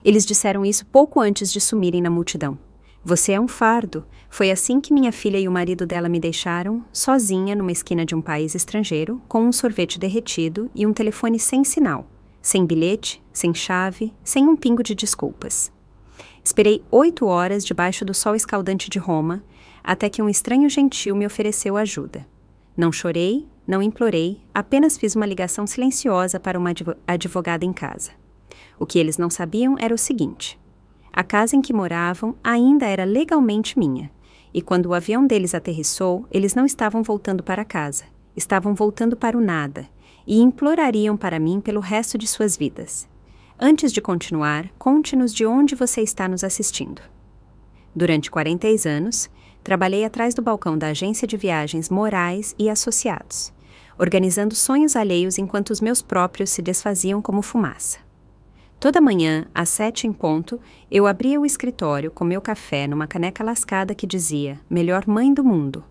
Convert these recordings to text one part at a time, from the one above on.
Eles disseram isso pouco antes de sumirem na multidão. Você é um fardo. Foi assim que minha filha e o marido dela me deixaram, sozinha numa esquina de um país estrangeiro, com um sorvete derretido e um telefone sem sinal, sem bilhete, sem chave, sem um pingo de desculpas. Esperei 8 horas debaixo do sol escaldante de Roma, até que um estranho gentil me ofereceu ajuda. Não chorei, não implorei, apenas fiz uma ligação silenciosa para uma advogada em casa. O que eles não sabiam era o seguinte: a casa em que moravam ainda era legalmente minha, e quando o avião deles aterrissou, eles não estavam voltando para casa, estavam voltando para o nada, e implorariam para mim pelo resto de suas vidas. Antes de continuar, conte-nos de onde você está nos assistindo. Durante 40 anos, trabalhei atrás do balcão da agência de viagens Morais e Associados, organizando sonhos alheios enquanto os meus próprios se desfaziam como fumaça. Toda manhã, às 7 em ponto, eu abria o escritório com meu café numa caneca lascada que dizia "Melhor mãe do mundo".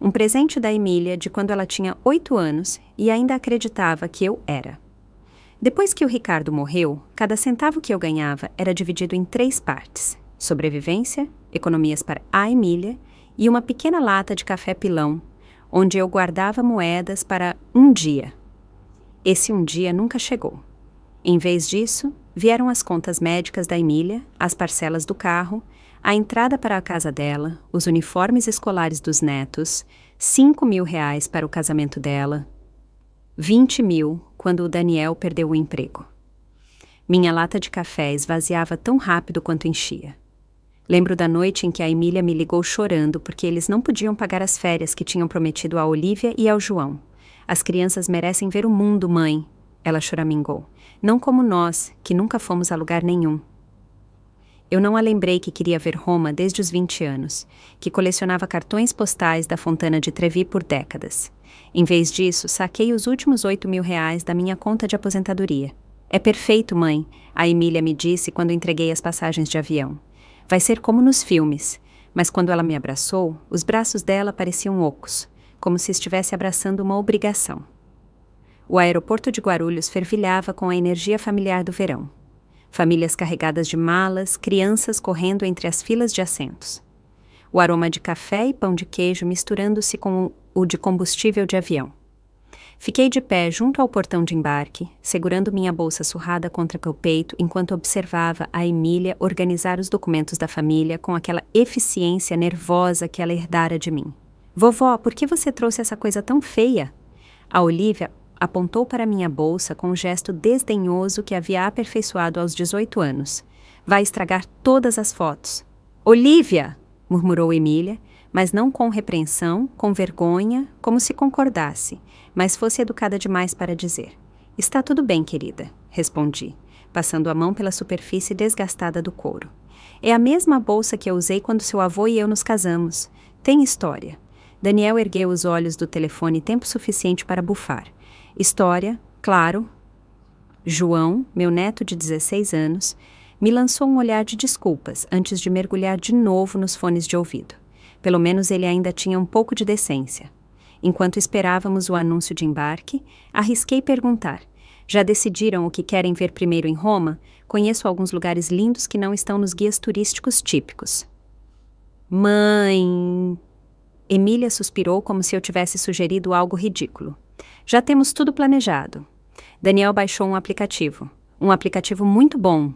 Um presente da Emília de quando ela tinha 8 anos e ainda acreditava que eu era. Depois que o Ricardo morreu, cada centavo que eu ganhava era dividido em 3 partes: sobrevivência, economias para a Emília e uma pequena lata de café pilão, onde eu guardava moedas para um dia. Esse um dia nunca chegou. Em vez disso, vieram as contas médicas da Emília, as parcelas do carro, a entrada para a casa dela, os uniformes escolares dos netos, R$ 5.000 para o casamento dela, 20.000 quando o Daniel perdeu o emprego. Minha lata de café esvaziava tão rápido quanto enchia. Lembro da noite em que a Emília me ligou chorando porque eles não podiam pagar as férias que tinham prometido a Olívia e ao João. As crianças merecem ver o mundo, mãe, ela choramingou. Não como nós, que nunca fomos a lugar nenhum. Eu não a lembrei que queria ver Roma desde os 20 anos, que colecionava cartões postais da Fontana de Trevi por décadas. Em vez disso, saquei os últimos R$ 8.000 da minha conta de aposentadoria. É perfeito, mãe, a Emília me disse quando entreguei as passagens de avião. Vai ser como nos filmes, mas quando ela me abraçou, os braços dela pareciam ocos, como se estivesse abraçando uma obrigação. O aeroporto de Guarulhos fervilhava com a energia familiar do verão. Famílias carregadas de malas, crianças correndo entre as filas de assentos. O aroma de café e pão de queijo misturando-se com o de combustível de avião. Fiquei de pé junto ao portão de embarque, segurando minha bolsa surrada contra o peito enquanto observava a Emília organizar os documentos da família com aquela eficiência nervosa que ela herdara de mim. Vovó, por que você trouxe essa coisa tão feia? A Olívia apontou para minha bolsa com um gesto desdenhoso que havia aperfeiçoado aos 18 anos. Vai estragar todas as fotos. Olívia! Murmurou Emília, mas não com repreensão, com vergonha, como se concordasse, mas fosse educada demais para dizer. Está tudo bem, querida, respondi, passando a mão pela superfície desgastada do couro. É a mesma bolsa que eu usei quando seu avô e eu nos casamos. Tem história. Daniel ergueu os olhos do telefone tempo suficiente para bufar. História, claro. João, meu neto de 16 anos, me lançou um olhar de desculpas antes de mergulhar de novo nos fones de ouvido. Pelo menos ele ainda tinha um pouco de decência. Enquanto esperávamos o anúncio de embarque, arrisquei perguntar. Já decidiram o que querem ver primeiro em Roma? Conheço alguns lugares lindos que não estão nos guias turísticos típicos. Mãe! Emília suspirou como se eu tivesse sugerido algo ridículo. Já temos tudo planejado. Daniel baixou um aplicativo muito bom,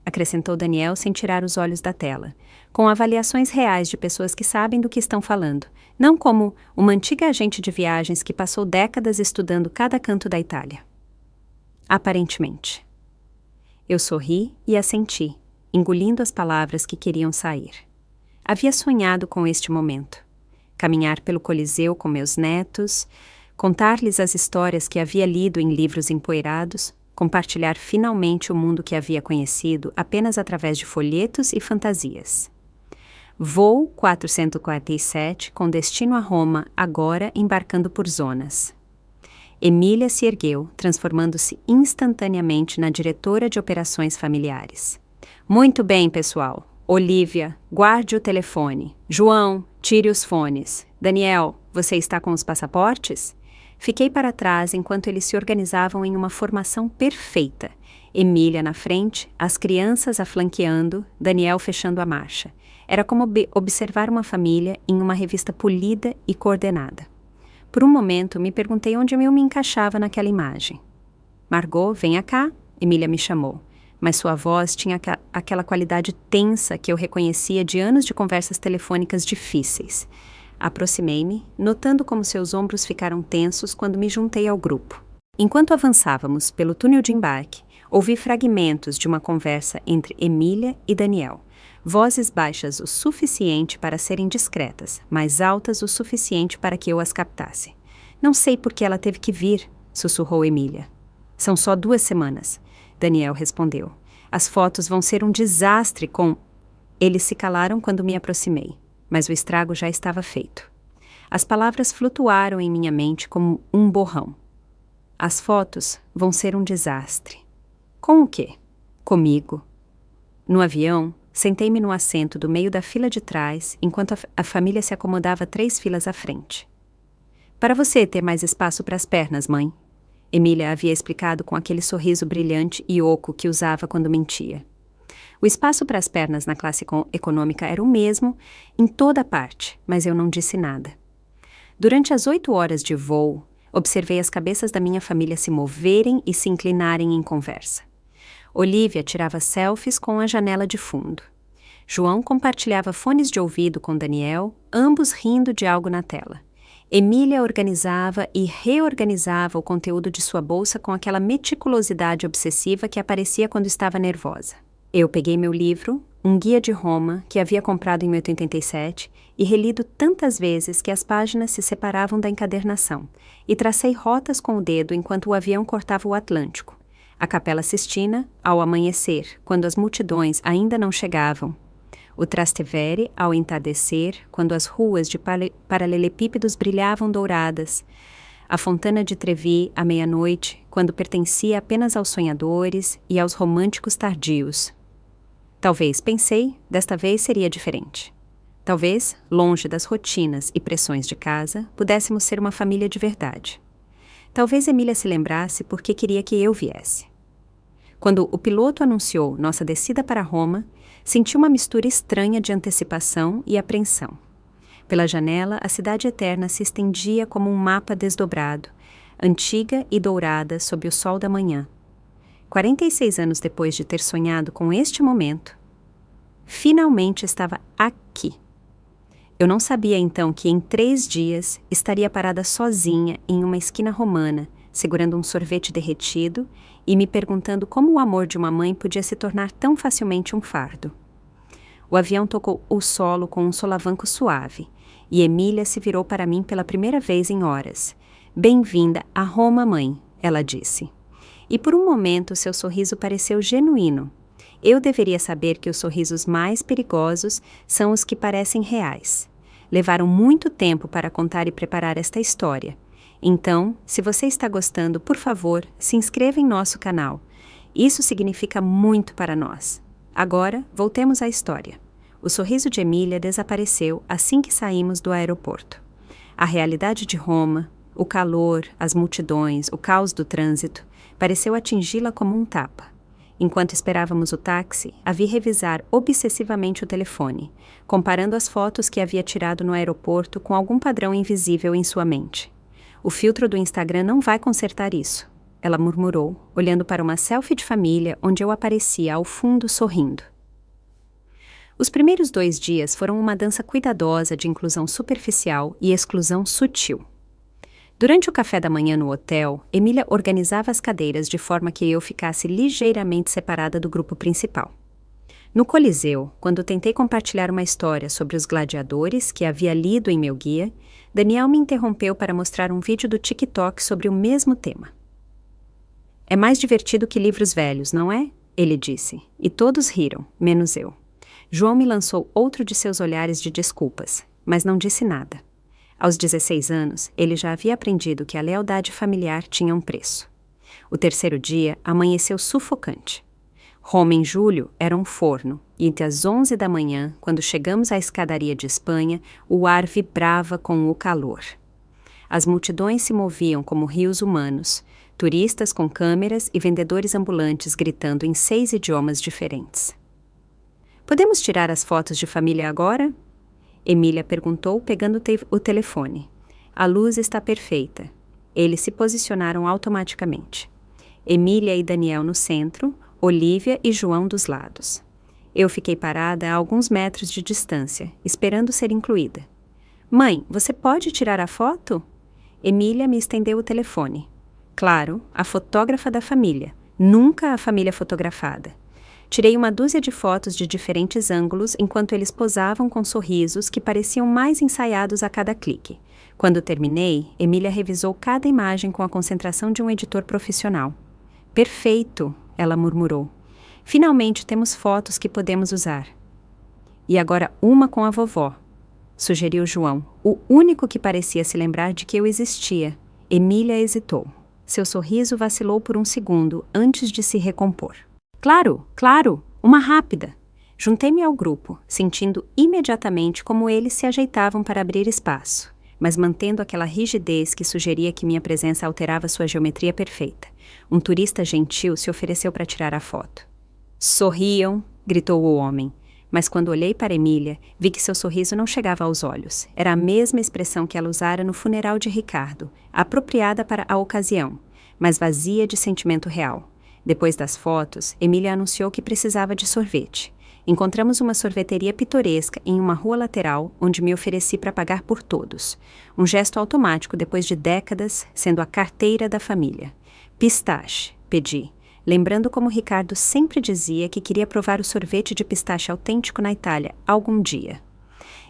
acrescentou Daniel sem tirar os olhos da tela, com avaliações reais de pessoas que sabem do que estão falando, não como uma antiga agente de viagens que passou décadas estudando cada canto da Itália. Aparentemente. Eu sorri e assenti, engolindo as palavras que queriam sair. Havia sonhado com este momento. Caminhar pelo Coliseu com meus netos, contar-lhes as histórias que havia lido em livros empoeirados, compartilhar finalmente o mundo que havia conhecido apenas através de folhetos e fantasias. Voo 447 com destino a Roma, agora embarcando por zonas. Emília se ergueu, transformando-se instantaneamente na diretora de operações familiares. Muito bem, pessoal. Olívia, guarde o telefone. João, tire os fones. Daniel, você está com os passaportes? Fiquei para trás enquanto eles se organizavam em uma formação perfeita. Emília na frente, as crianças a flanqueando, Daniel fechando a marcha. Era como observar uma família em uma revista polida e coordenada. Por um momento, me perguntei onde eu me encaixava naquela imagem. Margot, venha cá, Emília me chamou, mas sua voz tinha aquela qualidade tensa que eu reconhecia de anos de conversas telefônicas difíceis. Aproximei-me, notando como seus ombros ficaram tensos quando me juntei ao grupo. Enquanto avançávamos pelo túnel de embarque, ouvi fragmentos de uma conversa entre Emília e Daniel. Vozes baixas o suficiente para serem discretas, mas altas o suficiente para que eu as captasse. Não sei por que ela teve que vir, sussurrou Emília. São só 2 semanas, Daniel respondeu. As fotos vão ser um desastre com... Eles se calaram quando me aproximei, mas o estrago já estava feito. As palavras flutuaram em minha mente como um borrão. As fotos vão ser um desastre. Com o quê? Comigo. No avião, sentei-me no assento do meio da fila de trás, enquanto a família se acomodava 3 filas à frente. Para você ter mais espaço para as pernas, mãe. Emília havia explicado com aquele sorriso brilhante e oco que usava quando mentia. O espaço para as pernas na classe econômica era o mesmo em toda parte, mas eu não disse nada. Durante as 8 horas de voo, observei as cabeças da minha família se moverem e se inclinarem em conversa. Olivia tirava selfies com a janela de fundo. João compartilhava fones de ouvido com Daniel, ambos rindo de algo na tela. Emília organizava e reorganizava o conteúdo de sua bolsa com aquela meticulosidade obsessiva que aparecia quando estava nervosa. Eu peguei meu livro, um guia de Roma, que havia comprado em 87, e relido tantas vezes que as páginas se separavam da encadernação, e tracei rotas com o dedo enquanto o avião cortava o Atlântico. A Capela Sistina, ao amanhecer, quando as multidões ainda não chegavam. O Trastevere, ao entardecer, quando as ruas de paralelepípedos brilhavam douradas. A Fontana de Trevi, à meia-noite, quando pertencia apenas aos sonhadores e aos românticos tardios. Talvez, pensei, desta vez seria diferente. Talvez, longe das rotinas e pressões de casa, pudéssemos ser uma família de verdade. Talvez Emília se lembrasse porque queria que eu viesse. Quando o piloto anunciou nossa descida para Roma, senti uma mistura estranha de antecipação e apreensão. Pela janela, a cidade eterna se estendia como um mapa desdobrado, antiga e dourada sob o sol da manhã. 46 anos depois de ter sonhado com este momento, finalmente estava aqui. Eu não sabia então que em 3 dias estaria parada sozinha em uma esquina romana, segurando um sorvete derretido e me perguntando como o amor de uma mãe podia se tornar tão facilmente um fardo. O avião tocou o solo com um solavanco suave, e Emília se virou para mim pela primeira vez em horas. Bem-vinda a Roma, mãe, ela disse. E por um momento seu sorriso pareceu genuíno. Eu deveria saber que os sorrisos mais perigosos são os que parecem reais. Levaram muito tempo para contar e preparar esta história. Então, se você está gostando, por favor, se inscreva em nosso canal. Isso significa muito para nós. Agora, voltemos à história. O sorriso de Emília desapareceu assim que saímos do aeroporto. A realidade de Roma, o calor, as multidões, o caos do trânsito, pareceu atingi-la como um tapa. Enquanto esperávamos o táxi, a vi revisar obsessivamente o telefone, comparando as fotos que havia tirado no aeroporto com algum padrão invisível em sua mente. O filtro do Instagram não vai consertar isso, ela murmurou, olhando para uma selfie de família onde eu aparecia ao fundo sorrindo. Os primeiros 2 dias foram uma dança cuidadosa de inclusão superficial e exclusão sutil. Durante o café da manhã no hotel, Emília organizava as cadeiras de forma que eu ficasse ligeiramente separada do grupo principal. No Coliseu, quando tentei compartilhar uma história sobre os gladiadores que havia lido em meu guia, Daniel me interrompeu para mostrar um vídeo do TikTok sobre o mesmo tema. É mais divertido que livros velhos, não é? Ele disse, e todos riram, menos eu. João me lançou outro de seus olhares de desculpas, mas não disse nada. Aos 16 anos, ele já havia aprendido que a lealdade familiar tinha um preço. O 3º dia amanheceu sufocante. Roma em julho era um forno, e entre as 11 da manhã, quando chegamos à escadaria de Espanha, o ar vibrava com o calor. As multidões se moviam como rios humanos, turistas com câmeras e vendedores ambulantes gritando em 6 idiomas diferentes. Podemos tirar as fotos de família agora? Emília perguntou, pegando o telefone. A luz está perfeita. Eles se posicionaram automaticamente. Emília e Daniel no centro, Olivia e João dos lados. Eu fiquei parada a alguns metros de distância, esperando ser incluída. Mãe, você pode tirar a foto? Emília me estendeu o telefone. Claro, a fotógrafa da família, nunca a família fotografada. Tirei uma dúzia de fotos de diferentes ângulos enquanto eles posavam com sorrisos que pareciam mais ensaiados a cada clique. Quando terminei, Emília revisou cada imagem com a concentração de um editor profissional. Perfeito, ela murmurou. Finalmente temos fotos que podemos usar. E agora uma com a vovó, sugeriu João, o único que parecia se lembrar de que eu existia. Emília hesitou. Seu sorriso vacilou por um segundo antes de se recompor. Claro, claro, uma rápida. Juntei-me ao grupo, sentindo imediatamente como eles se ajeitavam para abrir espaço, mas mantendo aquela rigidez que sugeria que minha presença alterava sua geometria perfeita. Um turista gentil se ofereceu para tirar a foto. Sorriam, gritou o homem, mas quando olhei para Emília, vi que seu sorriso não chegava aos olhos. Era a mesma expressão que ela usara no funeral de Ricardo, apropriada para a ocasião, mas vazia de sentimento real. Depois das fotos, Emília anunciou que precisava de sorvete. Encontramos uma sorveteria pitoresca em uma rua lateral, onde me ofereci para pagar por todos. Um gesto automático depois de décadas, sendo a carteira da família. Pistache, pedi, lembrando como Ricardo sempre dizia que queria provar o sorvete de pistache autêntico na Itália algum dia.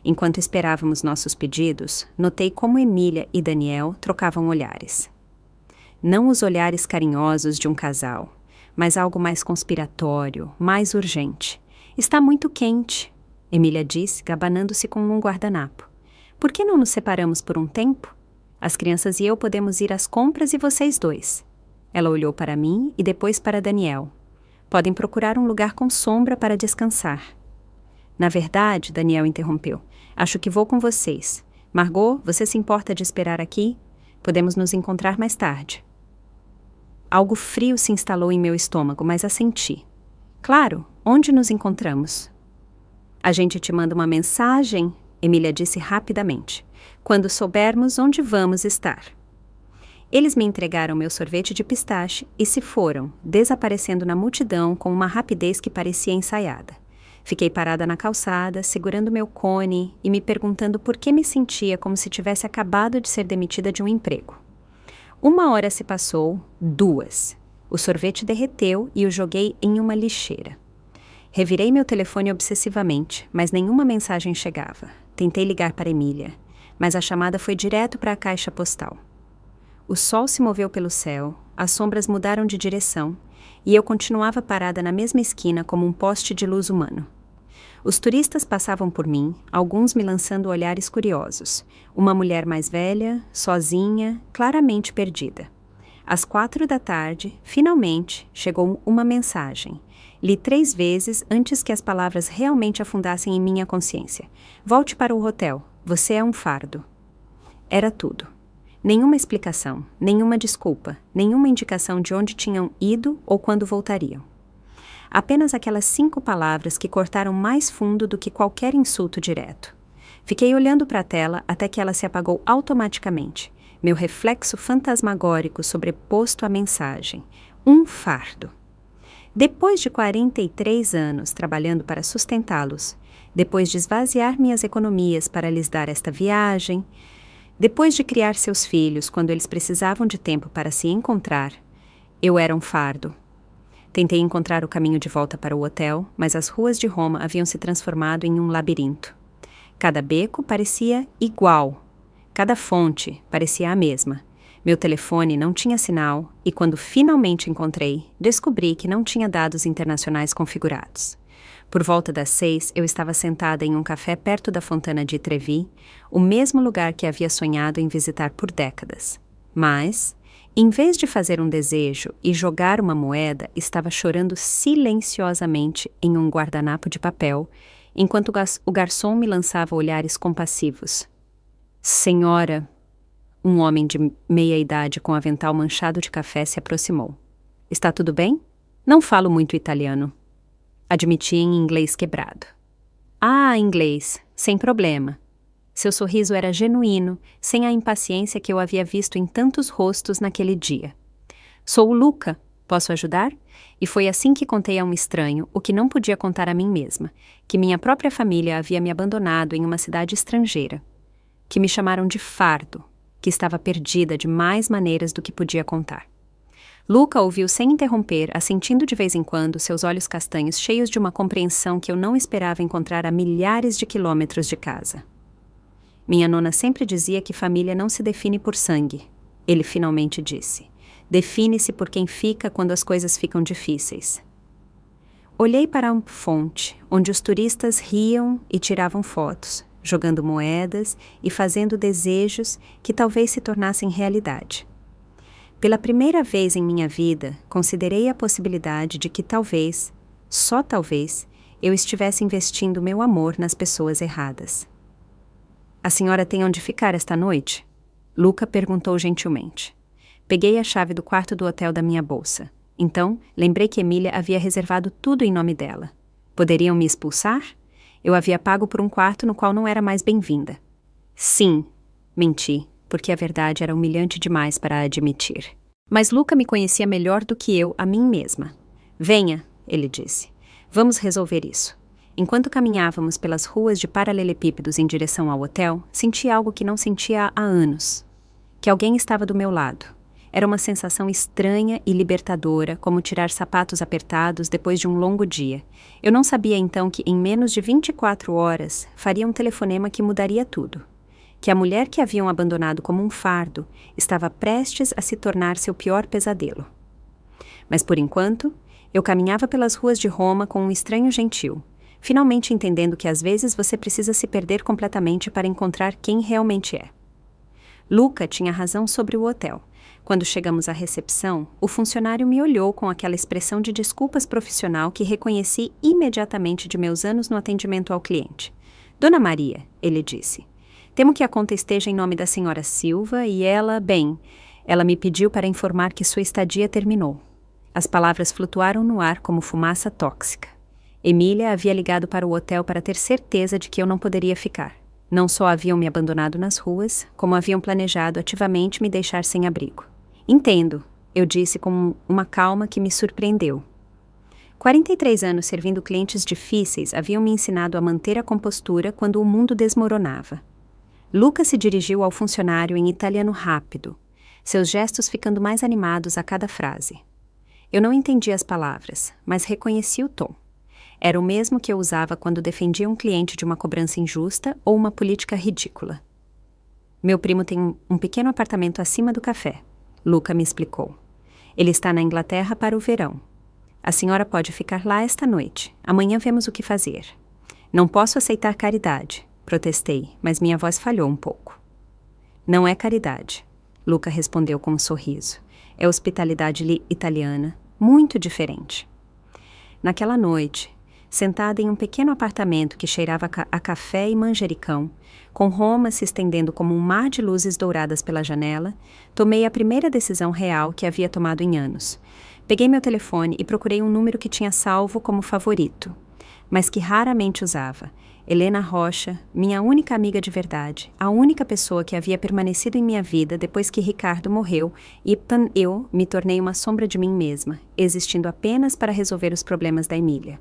Enquanto esperávamos nossos pedidos, notei como Emília e Daniel trocavam olhares. Não os olhares carinhosos de um casal, mas algo mais conspiratório, mais urgente. Está muito quente, Emília disse, gabanando-se com um guardanapo. Por que não nos separamos por um tempo? As crianças e eu podemos ir às compras e vocês dois. Ela olhou para mim e depois para Daniel. Podem procurar um lugar com sombra para descansar. Na verdade, Daniel interrompeu, acho que vou com vocês. Margot, você se importa de esperar aqui? Podemos nos encontrar mais tarde. Algo frio se instalou em meu estômago, mas assenti. Claro, onde nos encontramos? A gente te manda uma mensagem, Emília disse rapidamente, quando soubermos onde vamos estar. Eles me entregaram meu sorvete de pistache e se foram, desaparecendo na multidão com uma rapidez que parecia ensaiada. Fiquei parada na calçada, segurando meu cone e me perguntando por que me sentia como se tivesse acabado de ser demitida de um emprego. 1 hora se passou, 2. O sorvete derreteu e o joguei em uma lixeira. Revirei meu telefone obsessivamente, mas nenhuma mensagem chegava. Tentei ligar para Emília, mas a chamada foi direto para a caixa postal. O sol se moveu pelo céu, as sombras mudaram de direção, e eu continuava parada na mesma esquina como um poste de luz humano. Os turistas passavam por mim, alguns me lançando olhares curiosos. Uma mulher mais velha, sozinha, claramente perdida. Às 4 da tarde, finalmente, chegou uma mensagem. Li 3 vezes antes que as palavras realmente afundassem em minha consciência. Volte para o hotel. Você é um fardo. Era tudo. Nenhuma explicação, nenhuma desculpa, nenhuma indicação de onde tinham ido ou quando voltariam. Apenas aquelas 5 palavras que cortaram mais fundo do que qualquer insulto direto. Fiquei olhando para a tela até que ela se apagou automaticamente. Meu reflexo fantasmagórico sobreposto à mensagem. Um fardo. Depois de 43 anos trabalhando para sustentá-los, depois de esvaziar minhas economias para lhes dar esta viagem, depois de criar seus filhos quando eles precisavam de tempo para se encontrar, eu era um fardo. Tentei encontrar o caminho de volta para o hotel, mas as ruas de Roma haviam se transformado em um labirinto. Cada beco parecia igual. Cada fonte parecia a mesma. Meu telefone não tinha sinal e, quando finalmente encontrei, descobri que não tinha dados internacionais configurados. Por volta das 6, eu estava sentada em um café perto da Fontana di Trevi, o mesmo lugar que havia sonhado em visitar por décadas. Mas, em vez de fazer um desejo e jogar uma moeda, estava chorando silenciosamente em um guardanapo de papel, enquanto o garçom me lançava olhares compassivos. Senhora, Um homem de meia-idade com avental manchado de café se aproximou. Está tudo bem? Não falo muito italiano. Admiti em inglês quebrado. Ah, inglês, sem problema. Seu sorriso era genuíno, sem a impaciência que eu havia visto em tantos rostos naquele dia. Sou o Luca, posso ajudar? E foi assim que contei a um estranho o que não podia contar a mim mesma, que minha própria família havia me abandonado em uma cidade estrangeira, que me chamaram de fardo, que estava perdida de mais maneiras do que podia contar. Luca ouviu sem interromper, assentindo de vez em quando, seus olhos castanhos cheios de uma compreensão que eu não esperava encontrar a milhares de quilômetros de casa. Minha nona sempre dizia que família não se define por sangue. Ele finalmente disse. Define-se por quem fica quando as coisas ficam difíceis. Olhei para uma fonte, onde os turistas riam e tiravam fotos, jogando moedas e fazendo desejos que talvez se tornassem realidade. Pela primeira vez em minha vida, considerei a possibilidade de que talvez, só talvez, eu estivesse investindo meu amor nas pessoas erradas. A senhora tem onde ficar esta noite? Luca perguntou gentilmente. Peguei a chave do quarto do hotel da minha bolsa. Então, lembrei que Emília havia reservado tudo em nome dela. Poderiam me expulsar? Eu havia pago por um quarto no qual não era mais bem-vinda. Sim, menti, porque a verdade era humilhante demais para admitir. Mas Luca me conhecia melhor do que eu a mim mesma. Venha, ele disse. Vamos resolver isso. Enquanto caminhávamos pelas ruas de paralelepípedos em direção ao hotel, senti algo que não sentia há anos. Que alguém estava do meu lado. Era uma sensação estranha e libertadora, como tirar sapatos apertados depois de um longo dia. Eu não sabia então que, em menos de 24 horas, faria um telefonema que mudaria tudo. Que a mulher que haviam abandonado como um fardo estava prestes a se tornar seu pior pesadelo. Mas, por enquanto, eu caminhava pelas ruas de Roma com um estranho gentil, finalmente entendendo que às vezes você precisa se perder completamente para encontrar quem realmente é. Luca tinha razão sobre o hotel. Quando chegamos à recepção, o funcionário me olhou com aquela expressão de desculpas profissional que reconheci imediatamente de meus anos no atendimento ao cliente. Dona Maria, ele disse, temo que a conta esteja em nome da senhora Silva e ela me pediu para informar que sua estadia terminou. As palavras flutuaram no ar como fumaça tóxica. Emília havia ligado para o hotel para ter certeza de que eu não poderia ficar. Não só haviam me abandonado nas ruas, como haviam planejado ativamente me deixar sem abrigo. Entendo, eu disse com uma calma que me surpreendeu. 43 anos servindo clientes difíceis haviam me ensinado a manter a compostura quando o mundo desmoronava. Luca se dirigiu ao funcionário em italiano rápido, seus gestos ficando mais animados a cada frase. Eu não entendi as palavras, mas reconheci o tom. Era o mesmo que eu usava quando defendia um cliente de uma cobrança injusta ou uma política ridícula. Meu primo tem um pequeno apartamento acima do café, Luca me explicou. Ele está na Inglaterra para o verão. A senhora pode ficar lá esta noite. Amanhã vemos o que fazer. Não posso aceitar caridade, protestei, mas minha voz falhou um pouco. Não é caridade, Luca respondeu com um sorriso. É hospitalidade italiana, muito diferente. Naquela noite, sentada em um pequeno apartamento que cheirava a café e manjericão, com Roma se estendendo como um mar de luzes douradas pela janela, tomei a primeira decisão real que havia tomado em anos. Peguei meu telefone e procurei um número que tinha salvo como favorito, mas que raramente usava. Helena Rocha, minha única amiga de verdade, a única pessoa que havia permanecido em minha vida depois que Ricardo morreu e eu me tornei uma sombra de mim mesma, existindo apenas para resolver os problemas da Emília.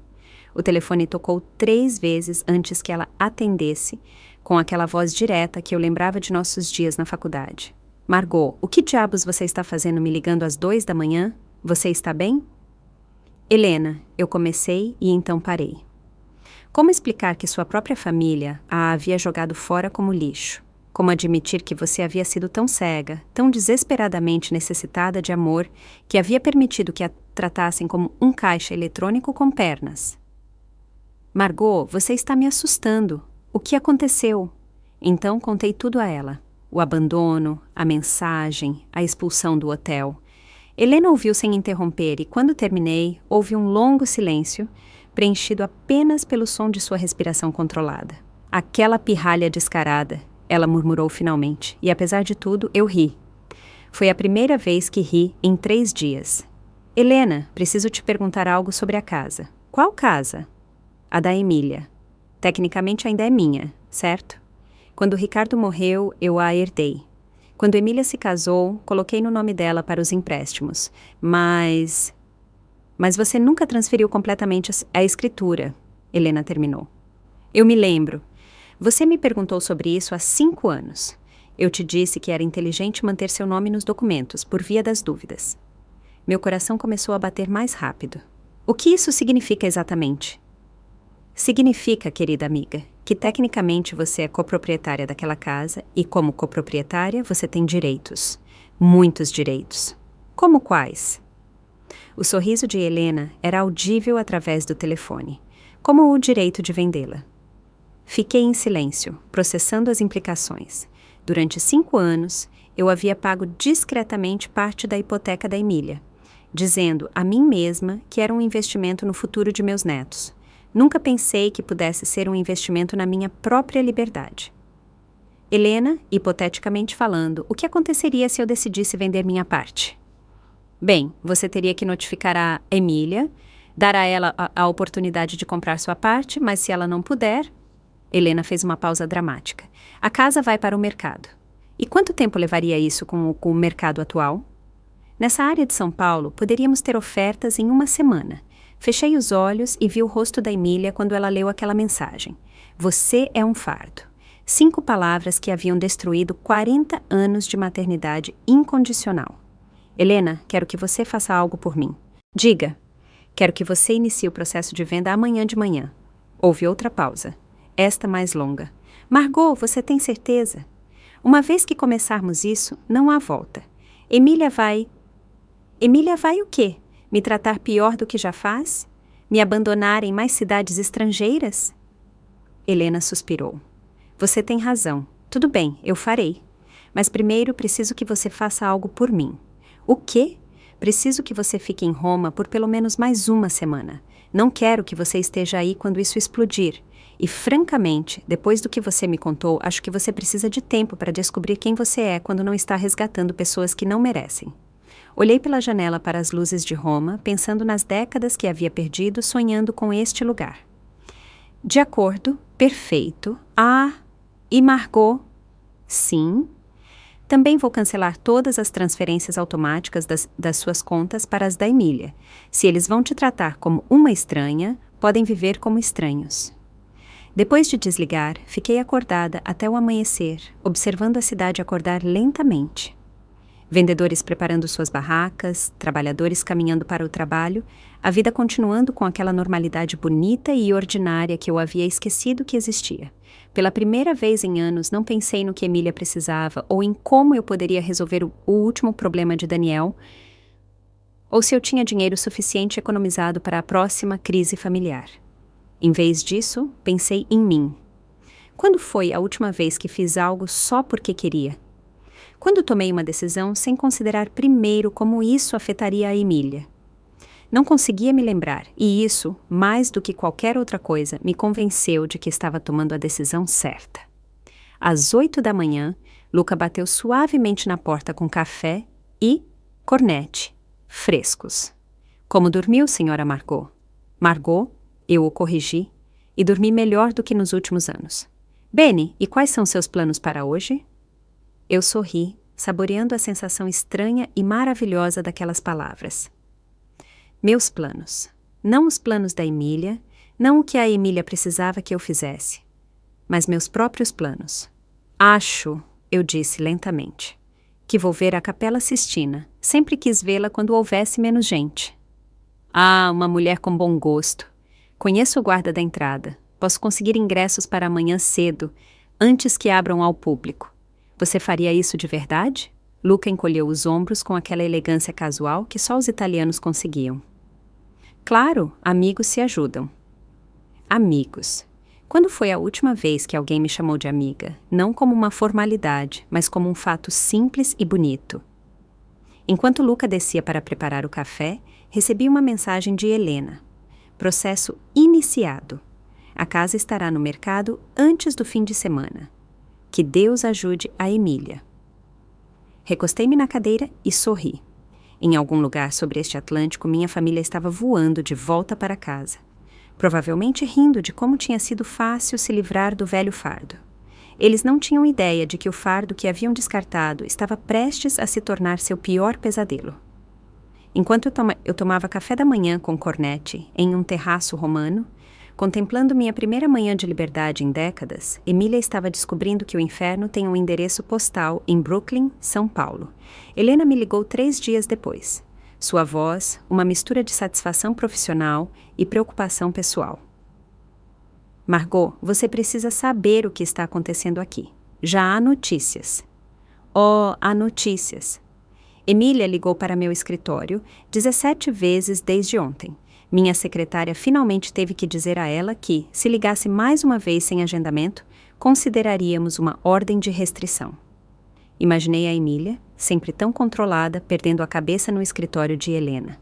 O telefone tocou 3 vezes antes que ela atendesse, com aquela voz direta que eu lembrava de nossos dias na faculdade. Margot, o que diabos você está fazendo me ligando às 2 da manhã? Você está bem? Helena, eu comecei e então parei. Como explicar que sua própria família a havia jogado fora como lixo? Como admitir que você havia sido tão cega, tão desesperadamente necessitada de amor, que havia permitido que a tratassem como um caixa eletrônico com pernas? Margot, você está me assustando. O que aconteceu? Então contei tudo a ela. O abandono, a mensagem, a expulsão do hotel. Helena ouviu sem interromper e, quando terminei, houve um longo silêncio, preenchido apenas pelo som de sua respiração controlada. Aquela pirralha descarada, ela murmurou finalmente, e apesar de tudo, eu ri. Foi a primeira vez que ri em 3 dias. Helena, preciso te perguntar algo sobre a casa. Qual casa? A da Emília. Tecnicamente ainda é minha, certo? Quando Ricardo morreu, eu a herdei. Quando Emília se casou, coloquei no nome dela para os empréstimos. Mas você nunca transferiu completamente a escritura, Helena terminou. Eu me lembro. Você me perguntou sobre isso há 5 anos. Eu te disse que era inteligente manter seu nome nos documentos, por via das dúvidas. Meu coração começou a bater mais rápido. O que isso significa exatamente? Significa, querida amiga, que tecnicamente você é coproprietária daquela casa e, como coproprietária, você tem direitos. Muitos direitos. Como quais? O sorriso de Helena era audível através do telefone, como o direito de vendê-la. Fiquei em silêncio, processando as implicações. Durante 5 anos, eu havia pago discretamente parte da hipoteca da Emília, dizendo a mim mesma que era um investimento no futuro de meus netos. Nunca pensei que pudesse ser um investimento na minha própria liberdade. Helena, hipoteticamente falando, o que aconteceria se eu decidisse vender minha parte? Bem, você teria que notificar a Emília, dar a ela a oportunidade de comprar sua parte, mas se ela não puder... Helena fez uma pausa dramática. A casa vai para o mercado. E quanto tempo levaria isso com o mercado atual? Nessa área de São Paulo, poderíamos ter ofertas em 1 semana. Fechei os olhos e vi o rosto da Emília quando ela leu aquela mensagem. Você é um fardo. 5 palavras que haviam destruído 40 anos de maternidade incondicional. Helena, quero que você faça algo por mim. Diga. Quero que você inicie o processo de venda amanhã de manhã. Houve outra pausa. Esta mais longa. Margot, você tem certeza? Uma vez que começarmos isso, não há volta. Emília vai o quê? Me tratar pior do que já faz? Me abandonar em mais cidades estrangeiras? Helena suspirou. Você tem razão. Tudo bem, eu farei. Mas primeiro preciso que você faça algo por mim. O quê? Preciso que você fique em Roma por pelo menos mais 1 semana. Não quero que você esteja aí quando isso explodir. E, francamente, depois do que você me contou, acho que você precisa de tempo para descobrir quem você é quando não está resgatando pessoas que não merecem. Olhei pela janela para as luzes de Roma, pensando nas décadas que havia perdido sonhando com este lugar. De acordo, perfeito. Ah, e Margot? Sim. Também vou cancelar todas as transferências automáticas das suas contas para as da Emília. Se eles vão te tratar como uma estranha, podem viver como estranhos. Depois de desligar, fiquei acordada até o amanhecer, observando a cidade acordar lentamente. Vendedores preparando suas barracas, trabalhadores caminhando para o trabalho, a vida continuando com aquela normalidade bonita e ordinária que eu havia esquecido que existia. Pela primeira vez em anos, não pensei no que Emília precisava ou em como eu poderia resolver o último problema de Daniel, ou se eu tinha dinheiro suficiente economizado para a próxima crise familiar. Em vez disso, pensei em mim. Quando foi a última vez que fiz algo só porque queria? Quando tomei uma decisão sem considerar primeiro como isso afetaria a Emília? Não conseguia me lembrar, e isso, mais do que qualquer outra coisa, me convenceu de que estava tomando a decisão certa. Às 8 da manhã, Luca bateu suavemente na porta com café e cornete, frescos. Como dormiu, senhora Margot? Margot? Eu o corrigi, e dormi melhor do que nos últimos anos. Bene, e quais são seus planos para hoje? Eu sorri, saboreando a sensação estranha e maravilhosa daquelas palavras. Meus planos. Não os planos da Emília, não o que a Emília precisava que eu fizesse, mas meus próprios planos. Acho, eu disse lentamente, que vou ver a Capela Sistina. Sempre quis vê-la quando houvesse menos gente. Ah, uma mulher com bom gosto. Conheço o guarda da entrada. Posso conseguir ingressos para amanhã cedo, antes que abram ao público. Você faria isso de verdade? Luca encolheu os ombros com aquela elegância casual que só os italianos conseguiam. Claro, amigos se ajudam. Amigos. Quando foi a última vez que alguém me chamou de amiga? Não como uma formalidade, mas como um fato simples e bonito. Enquanto Luca descia para preparar o café, recebi uma mensagem de Helena. Processo iniciado. A casa estará no mercado antes do fim de semana. Que Deus ajude a Emília. Recostei-me na cadeira e sorri. Em algum lugar sobre este Atlântico, minha família estava voando de volta para casa. Provavelmente rindo de como tinha sido fácil se livrar do velho fardo. Eles não tinham ideia de que o fardo que haviam descartado estava prestes a se tornar seu pior pesadelo. Enquanto eu tomava café da manhã com Cornette em um terraço romano, contemplando minha primeira manhã de liberdade em décadas, Emília estava descobrindo que o inferno tem um endereço postal em Brooklyn, São Paulo. Helena me ligou 3 dias depois. Sua voz, uma mistura de satisfação profissional e preocupação pessoal. Margot, você precisa saber o que está acontecendo aqui. Já há notícias. Oh, há notícias. Emília ligou para meu escritório 17 vezes desde ontem. Minha secretária finalmente teve que dizer a ela que, se ligasse mais uma vez sem agendamento, consideraríamos uma ordem de restrição. Imaginei a Emília, sempre tão controlada, perdendo a cabeça no escritório de Helena.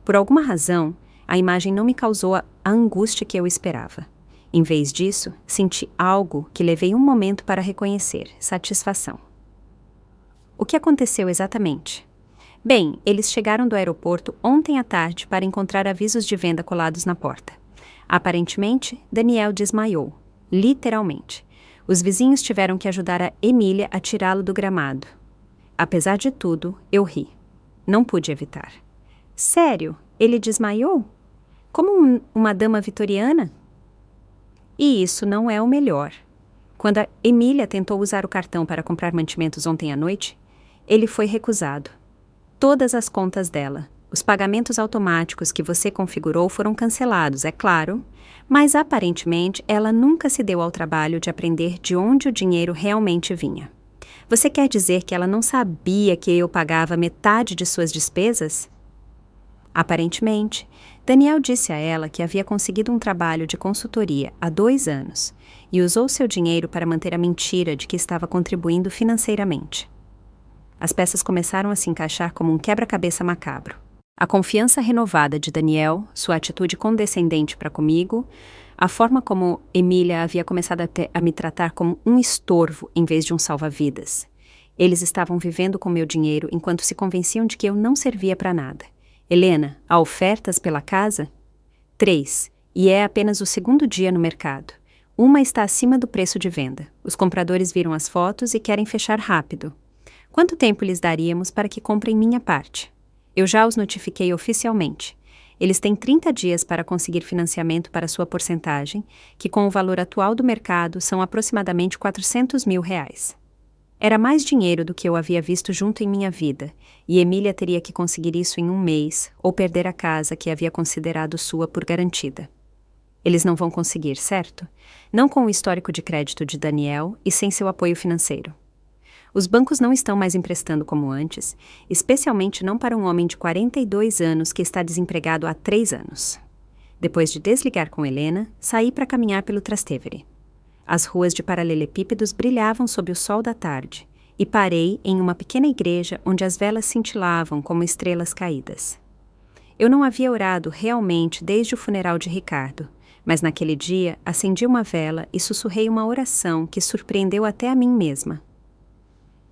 Por alguma razão, a imagem não me causou a angústia que eu esperava. Em vez disso, senti algo que levei um momento para reconhecer, satisfação. O que aconteceu exatamente? Bem, eles chegaram do aeroporto ontem à tarde para encontrar avisos de venda colados na porta. Aparentemente, Daniel desmaiou, literalmente. Os vizinhos tiveram que ajudar a Emília a tirá-lo do gramado. Apesar de tudo, eu ri. Não pude evitar. Sério? Ele desmaiou? Como uma dama vitoriana? E isso não é o melhor. Quando a Emília tentou usar o cartão para comprar mantimentos ontem à noite, ele foi recusado. Todas as contas dela, os pagamentos automáticos que você configurou foram cancelados, é claro, mas aparentemente ela nunca se deu ao trabalho de aprender de onde o dinheiro realmente vinha. Você quer dizer que ela não sabia que eu pagava metade de suas despesas? Aparentemente, Daniel disse a ela que havia conseguido um trabalho de consultoria há 2 anos e usou seu dinheiro para manter a mentira de que estava contribuindo financeiramente. As peças começaram a se encaixar como um quebra-cabeça macabro. A confiança renovada de Daniel, sua atitude condescendente para comigo, a forma como Emília havia começado a me tratar como um estorvo em vez de um salva-vidas. Eles estavam vivendo com meu dinheiro enquanto se convenciam de que eu não servia para nada. Helena, há ofertas pela casa? 3, e é apenas o 2º dia no mercado. Uma está acima do preço de venda. Os compradores viram as fotos e querem fechar rápido. Quanto tempo lhes daríamos para que comprem minha parte? Eu já os notifiquei oficialmente. Eles têm 30 dias para conseguir financiamento para sua porcentagem, que com o valor atual do mercado são aproximadamente R$400 mil. Era mais dinheiro do que eu havia visto junto em minha vida, e Emília teria que conseguir isso em 1 mês, ou perder a casa que havia considerado sua por garantida. Eles não vão conseguir, certo? Não com o histórico de crédito de Daniel e sem seu apoio financeiro. Os bancos não estão mais emprestando como antes, especialmente não para um homem de 42 anos que está desempregado há 3 anos. Depois de desligar com Helena, saí para caminhar pelo Trastevere. As ruas de paralelepípedos brilhavam sob o sol da tarde, e parei em uma pequena igreja onde as velas cintilavam como estrelas caídas. Eu não havia orado realmente desde o funeral de Ricardo, mas naquele dia acendi uma vela e sussurrei uma oração que surpreendeu até a mim mesma.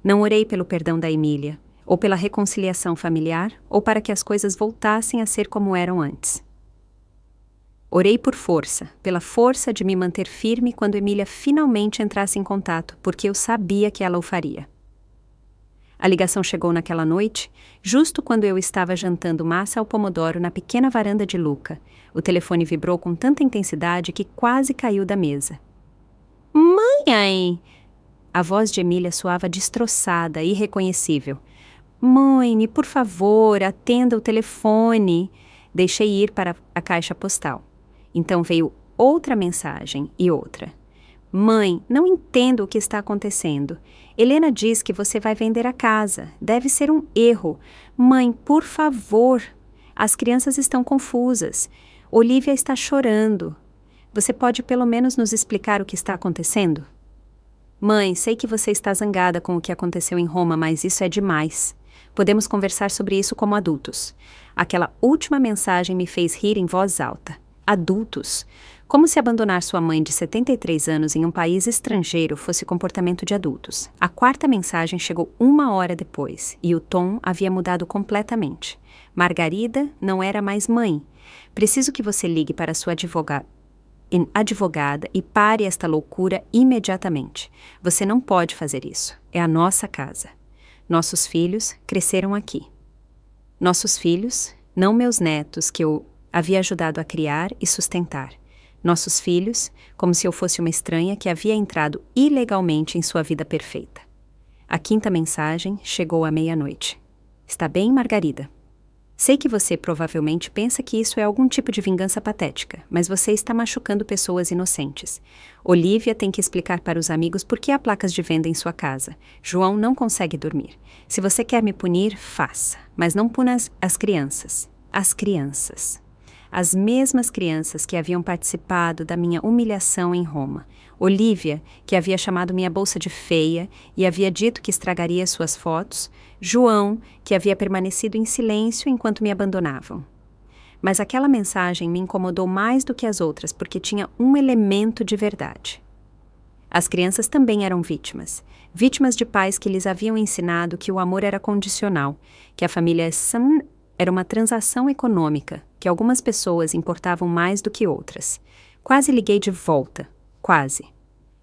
Não orei pelo perdão da Emília, ou pela reconciliação familiar, ou para que as coisas voltassem a ser como eram antes. Orei por força, pela força de me manter firme quando Emília finalmente entrasse em contato, porque eu sabia que ela o faria. A ligação chegou naquela noite, justo quando eu estava jantando massa ao pomodoro na pequena varanda de Luca. O telefone vibrou com tanta intensidade que quase caiu da mesa. Mãe! A voz de Emília soava destroçada, irreconhecível. Mãe, por favor, atenda o telefone. Deixei ir para a caixa postal. Então veio outra mensagem e outra. Mãe, não entendo o que está acontecendo. Helena diz que você vai vender a casa. Deve ser um erro. Mãe, por favor. As crianças estão confusas. Olivia está chorando. Você pode pelo menos nos explicar o que está acontecendo? Mãe, sei que você está zangada com o que aconteceu em Roma, mas isso é demais. Podemos conversar sobre isso como adultos. Aquela última mensagem me fez rir em voz alta. Adultos? Como se abandonar sua mãe de 73 anos em um país estrangeiro fosse comportamento de adultos. A quarta mensagem chegou 1 hora depois, e o tom havia mudado completamente. Margarida não era mais mãe. Preciso que você ligue para sua advogada e pare esta loucura imediatamente. Você não pode fazer isso. É a nossa casa. Nossos filhos cresceram aqui. Nossos filhos, não meus netos que eu havia ajudado a criar e sustentar. Nossos filhos, como se eu fosse uma estranha que havia entrado ilegalmente em sua vida perfeita. A quinta mensagem chegou à meia-noite. Está bem, Margarida? Sei que você provavelmente pensa que isso é algum tipo de vingança patética, mas você está machucando pessoas inocentes. Olivia tem que explicar para os amigos por que há placas de venda em sua casa. João não consegue dormir. Se você quer me punir, faça, mas não puna as crianças. As crianças. As mesmas crianças que haviam participado da minha humilhação em Roma. Olivia, que havia chamado minha bolsa de feia e havia dito que estragaria suas fotos. João, que havia permanecido em silêncio enquanto me abandonavam. Mas aquela mensagem me incomodou mais do que as outras porque tinha um elemento de verdade. As crianças também eram vítimas. Vítimas de pais que lhes haviam ensinado que o amor era condicional, que a família Sun era uma transação econômica, que algumas pessoas importavam mais do que outras. Quase liguei de volta. Quase.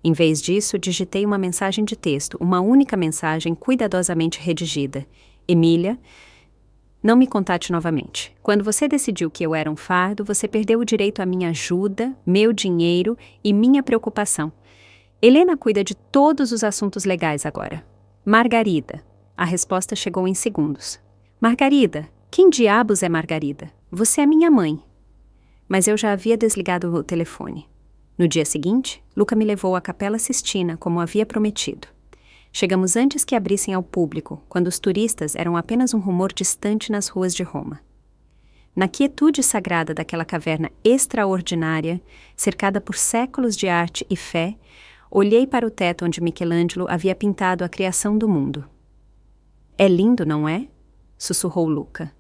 Em vez disso, digitei uma mensagem de texto, uma única mensagem cuidadosamente redigida. Emília, não me contate novamente. Quando você decidiu que eu era um fardo, você perdeu o direito à minha ajuda, meu dinheiro e minha preocupação. Helena cuida de todos os assuntos legais agora. Margarida. A resposta chegou em segundos. Margarida. Quem diabos é Margarida? Você é minha mãe. Mas eu já havia desligado o telefone. No dia seguinte, Luca me levou à Capela Sistina, como havia prometido. Chegamos antes que abrissem ao público, quando os turistas eram apenas um rumor distante nas ruas de Roma. Na quietude sagrada daquela caverna extraordinária, cercada por séculos de arte e fé, olhei para o teto onde Michelangelo havia pintado a criação do mundo. É lindo, não é? Sussurrou Luca.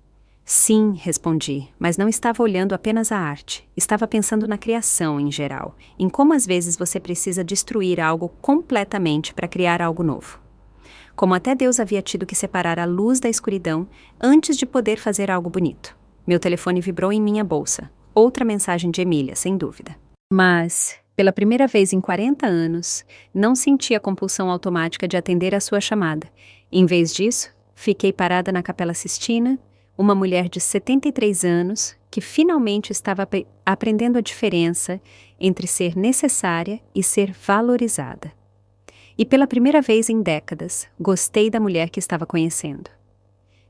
Sim, respondi, mas não estava olhando apenas a arte. Estava pensando na criação em geral, em como às vezes você precisa destruir algo completamente para criar algo novo. Como até Deus havia tido que separar a luz da escuridão antes de poder fazer algo bonito. Meu telefone vibrou em minha bolsa. Outra mensagem de Emília, sem dúvida. Mas, pela primeira vez em 40 anos, não senti a compulsão automática de atender a sua chamada. Em vez disso, fiquei parada na Capela Sistina, uma mulher de 73 anos que finalmente estava aprendendo a diferença entre ser necessária e ser valorizada. E pela primeira vez em décadas, gostei da mulher que estava conhecendo.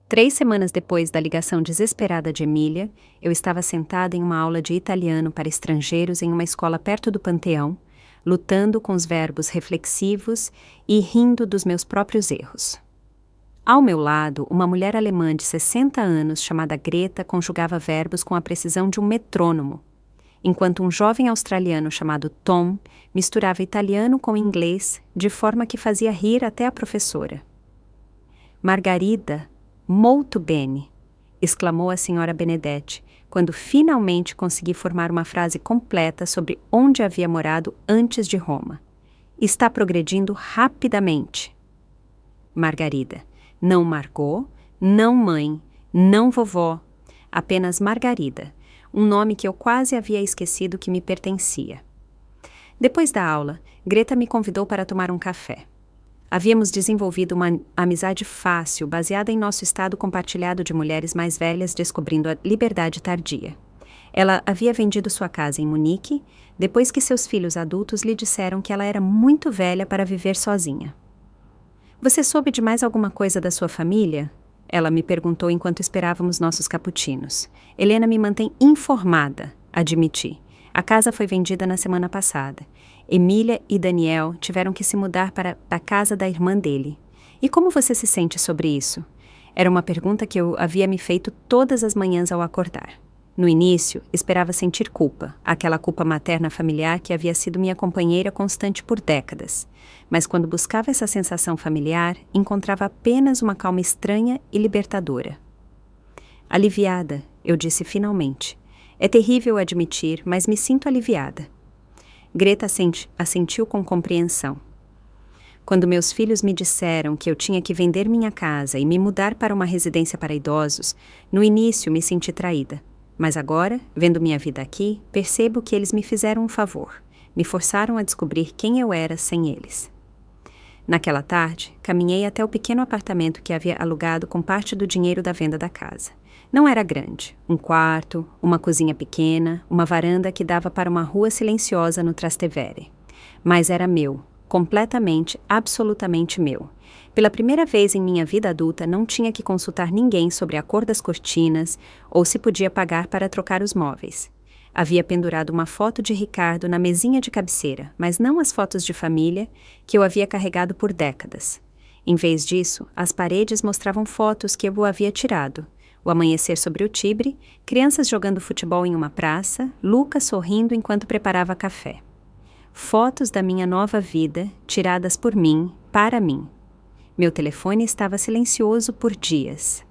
3 semanas depois da ligação desesperada de Emília, eu estava sentada em uma aula de italiano para estrangeiros em uma escola perto do Panteão, lutando com os verbos reflexivos e rindo dos meus próprios erros. Ao meu lado, uma mulher alemã de 60 anos chamada Greta conjugava verbos com a precisão de um metrônomo, enquanto um jovem australiano chamado Tom misturava italiano com inglês de forma que fazia rir até a professora. Margarida, molto bene, exclamou a senhora Benedetti, quando finalmente consegui formar uma frase completa sobre onde havia morado antes de Roma. Está progredindo rapidamente. Margarida. Não Margot, não mãe, não vovó, apenas Margarida, um nome que eu quase havia esquecido que me pertencia. Depois da aula, Greta me convidou para tomar um café. Havíamos desenvolvido uma amizade fácil, baseada em nosso estado compartilhado de mulheres mais velhas descobrindo a liberdade tardia. Ela havia vendido sua casa em Munique, depois que seus filhos adultos lhe disseram que ela era muito velha para viver sozinha. Você soube de mais alguma coisa da sua família? Ela me perguntou enquanto esperávamos nossos cappuccinos. Helena me mantém informada, admiti. A casa foi vendida na semana passada. Emília e Daniel tiveram que se mudar para a casa da irmã dele. E como você se sente sobre isso? Era uma pergunta que eu havia me feito todas as manhãs ao acordar. No início, esperava sentir culpa, aquela culpa materna familiar que havia sido minha companheira constante por décadas. Mas quando buscava essa sensação familiar, encontrava apenas uma calma estranha e libertadora. Aliviada, eu disse finalmente. É terrível admitir, mas me sinto aliviada. Greta assentiu com compreensão. Quando meus filhos me disseram que eu tinha que vender minha casa e me mudar para uma residência para idosos, no início me senti traída. Mas agora, vendo minha vida aqui, percebo que eles me fizeram um favor. Me forçaram a descobrir quem eu era sem eles. Naquela tarde, caminhei até o pequeno apartamento que havia alugado com parte do dinheiro da venda da casa. Não era grande. Um quarto, uma cozinha pequena, uma varanda que dava para uma rua silenciosa no Trastevere. Mas era meu, completamente, absolutamente meu. Pela primeira vez em minha vida adulta, não tinha que consultar ninguém sobre a cor das cortinas ou se podia pagar para trocar os móveis. Havia pendurado uma foto de Ricardo na mesinha de cabeceira, mas não as fotos de família que eu havia carregado por décadas. Em vez disso, as paredes mostravam fotos que eu o havia tirado. O amanhecer sobre o Tibre, crianças jogando futebol em uma praça, Lucas sorrindo enquanto preparava café. Fotos da minha nova vida, tiradas por mim, para mim. Meu telefone estava silencioso por dias.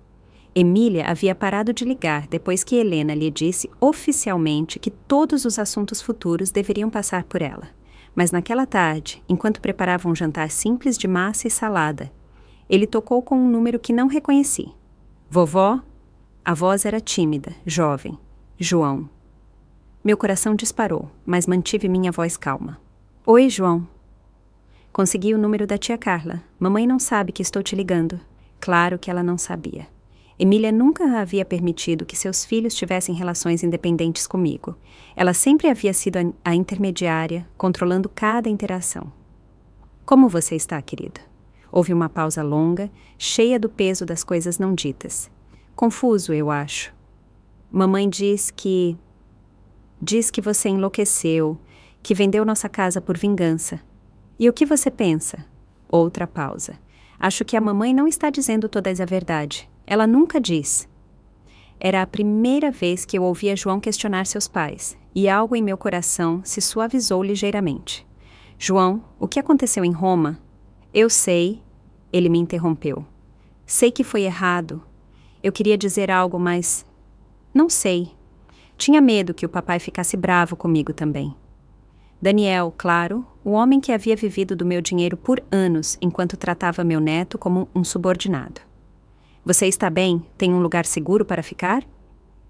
Emília havia parado de ligar depois que Helena lhe disse oficialmente que todos os assuntos futuros deveriam passar por ela. Mas naquela tarde, enquanto preparava um jantar simples de massa e salada, ele tocou com um número que não reconheci. Vovó? A voz era tímida, jovem. João. Meu coração disparou, mas mantive minha voz calma. Oi, João. Consegui o número da tia Carla. Mamãe não sabe que estou te ligando. Claro que ela não sabia. Emília nunca havia permitido que seus filhos tivessem relações independentes comigo. Ela sempre havia sido a intermediária, controlando cada interação. Como você está, querida? Houve uma pausa longa, cheia do peso das coisas não ditas. Confuso, eu acho. Mamãe diz que você enlouqueceu, que vendeu nossa casa por vingança. E o que você pensa? Outra pausa. Acho que a mamãe não está dizendo toda a verdade. Ela nunca diz. Era a primeira vez que eu ouvia João questionar seus pais, e algo em meu coração se suavizou ligeiramente. João, o que aconteceu em Roma? Eu sei, ele me interrompeu. Sei que foi errado. Eu queria dizer algo, mas não sei. Tinha medo que o papai ficasse bravo comigo também. Daniel, claro, o homem que havia vivido do meu dinheiro por anos enquanto tratava meu neto como um subordinado. Você está bem? Tem um lugar seguro para ficar?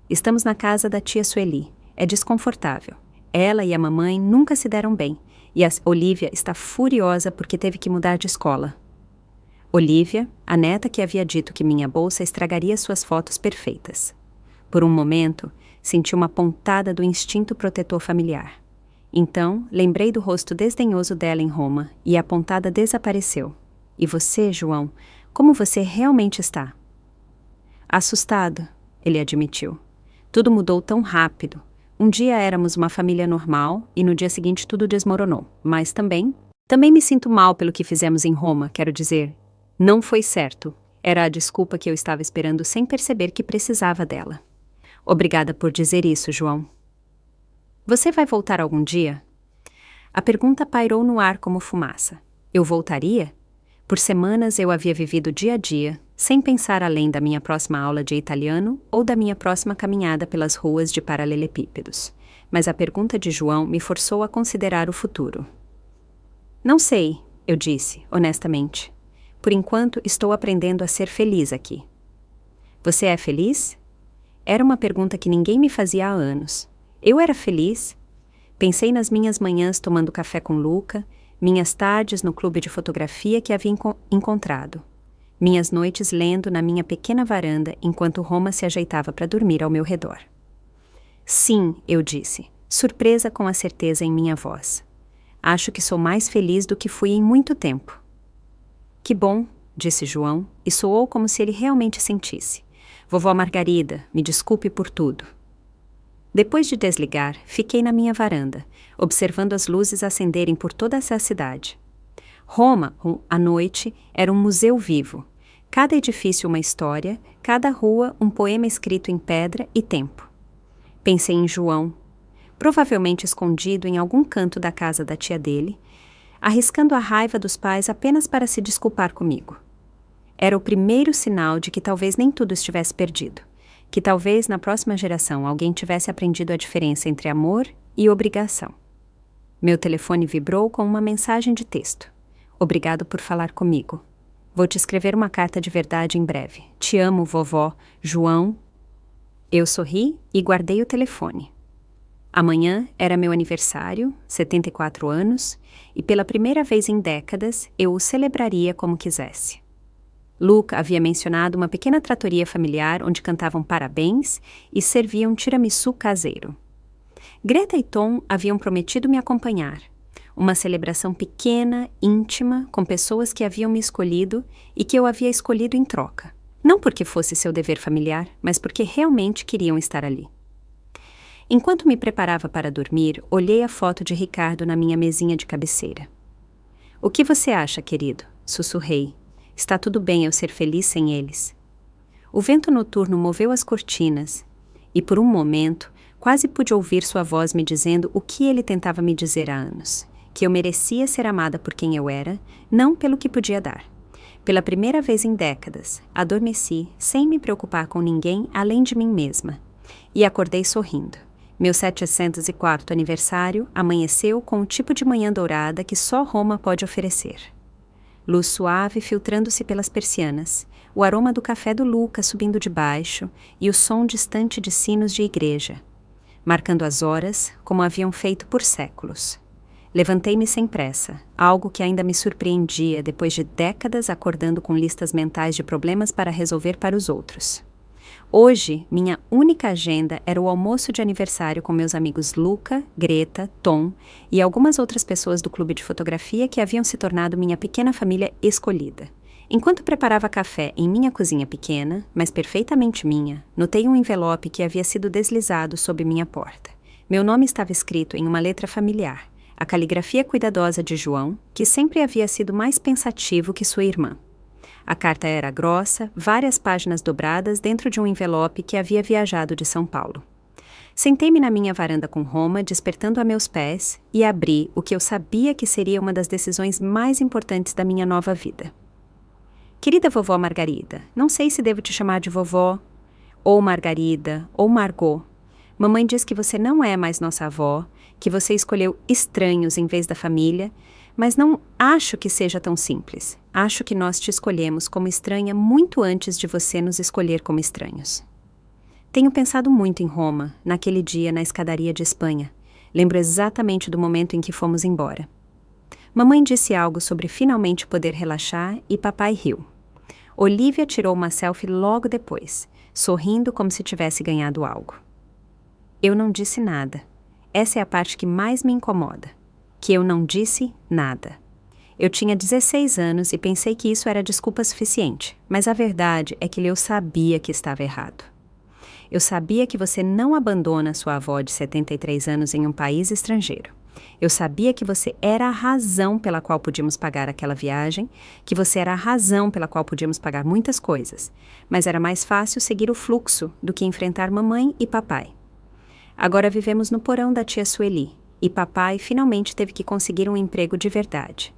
Estamos na casa da tia Sueli. É desconfortável. Ela e a mamãe nunca se deram bem, e a Olivia está furiosa porque teve que mudar de escola. Olivia, a neta que havia dito que minha bolsa estragaria suas fotos perfeitas. Por um momento, senti uma pontada do instinto protetor familiar. Então, lembrei do rosto desdenhoso dela em Roma, e a pontada desapareceu. E você, João, como você realmente está? Assustado, ele admitiu. Tudo mudou tão rápido. Um dia éramos uma família normal e no dia seguinte tudo desmoronou. Mas também me sinto mal pelo que fizemos em Roma, quero dizer. Não foi certo. Era a desculpa que eu estava esperando sem perceber que precisava dela. Obrigada por dizer isso, João. Você vai voltar algum dia? A pergunta pairou no ar como fumaça. Eu voltaria? Por semanas eu havia vivido dia a dia, sem pensar além da minha próxima aula de italiano ou da minha próxima caminhada pelas ruas de paralelepípedos. Mas a pergunta de João me forçou a considerar o futuro. Não sei, eu disse, honestamente. Por enquanto, estou aprendendo a ser feliz aqui. Você é feliz? Era uma pergunta que ninguém me fazia há anos. Eu era feliz? Pensei nas minhas manhãs tomando café com Luca, minhas tardes no clube de fotografia que havia encontrado, minhas noites lendo na minha pequena varanda enquanto Roma se ajeitava para dormir ao meu redor. Sim, eu disse, surpresa com a certeza em minha voz. Acho que sou mais feliz do que fui em muito tempo. Que bom, disse João, e soou como se ele realmente sentisse. Vovó Margarida, me desculpe por tudo. Depois de desligar, fiquei na minha varanda, observando as luzes acenderem por toda essa cidade. Roma, à noite, era um museu vivo. Cada edifício uma história, cada rua um poema escrito em pedra e tempo. Pensei em João, provavelmente escondido em algum canto da casa da tia dele, arriscando a raiva dos pais apenas para se desculpar comigo. Era o primeiro sinal de que talvez nem tudo estivesse perdido. que talvez na próxima geração alguém tivesse aprendido a diferença entre amor e obrigação. Meu telefone vibrou com uma mensagem de texto. Obrigado por falar comigo. Vou te escrever uma carta de verdade em breve. Te amo, vovó. João. Eu sorri e guardei o telefone. Amanhã era meu aniversário, 74 anos, e pela primeira vez em décadas eu o celebraria como quisesse. Luke havia mencionado uma pequena tratoria familiar onde cantavam parabéns e serviam tiramisu caseiro. Greta e Tom haviam prometido me acompanhar. Uma celebração pequena, íntima, com pessoas que haviam me escolhido e que eu havia escolhido em troca. Não porque fosse seu dever familiar, mas porque realmente queriam estar ali. Enquanto me preparava para dormir, olhei a foto de Ricardo na minha mesinha de cabeceira. O que você acha, querido? Sussurrei. Está tudo bem eu ser feliz sem eles. O vento noturno moveu as cortinas e, por um momento, quase pude ouvir sua voz me dizendo o que ele tentava me dizer há anos. Que eu merecia ser amada por quem eu era, não pelo que podia dar. Pela primeira vez em décadas, adormeci sem me preocupar com ninguém além de mim mesma. E acordei sorrindo. Meu 704º aniversário amanheceu com o tipo de manhã dourada que só Roma pode oferecer. Luz suave filtrando-se pelas persianas, o aroma do café do Luca subindo de baixo e o som distante de sinos de igreja, marcando as horas como haviam feito por séculos. Levantei-me sem pressa, algo que ainda me surpreendia depois de décadas acordando com listas mentais de problemas para resolver para os outros. Hoje, minha única agenda era o almoço de aniversário com meus amigos Luca, Greta, Tom e algumas outras pessoas do clube de fotografia que haviam se tornado minha pequena família escolhida. Enquanto preparava café em minha cozinha pequena, mas perfeitamente minha, notei um envelope que havia sido deslizado sob minha porta. Meu nome estava escrito em uma letra familiar, a caligrafia cuidadosa de João, que sempre havia sido mais pensativo que sua irmã. A carta era grossa, várias páginas dobradas dentro de um envelope que havia viajado de São Paulo. Sentei-me na minha varanda com Roma, despertando a meus pés, e abri o que eu sabia que seria uma das decisões mais importantes da minha nova vida. Querida vovó Margarida, não sei se devo te chamar de vovó, ou Margarida, ou Margot. Mamãe diz que você não é mais nossa avó, que você escolheu estranhos em vez da família, mas não acho que seja tão simples. Acho que nós te escolhemos como estranha muito antes de você nos escolher como estranhos. Tenho pensado muito em Roma, naquele dia na escadaria de Espanha. Lembro exatamente do momento em que fomos embora. Mamãe disse algo sobre finalmente poder relaxar e papai riu. Olivia tirou uma selfie logo depois, sorrindo como se tivesse ganhado algo. Eu não disse nada. Essa é a parte que mais me incomoda. Que eu não disse nada. Eu tinha 16 anos e pensei que isso era desculpa suficiente, mas a verdade é que eu sabia que estava errado. Eu sabia que você não abandona sua avó de 73 anos em um país estrangeiro. Eu sabia que você era a razão pela qual podíamos pagar aquela viagem, que você era a razão pela qual podíamos pagar muitas coisas, mas era mais fácil seguir o fluxo do que enfrentar mamãe e papai. Agora vivemos no porão da tia Sueli, e papai finalmente teve que conseguir um emprego de verdade.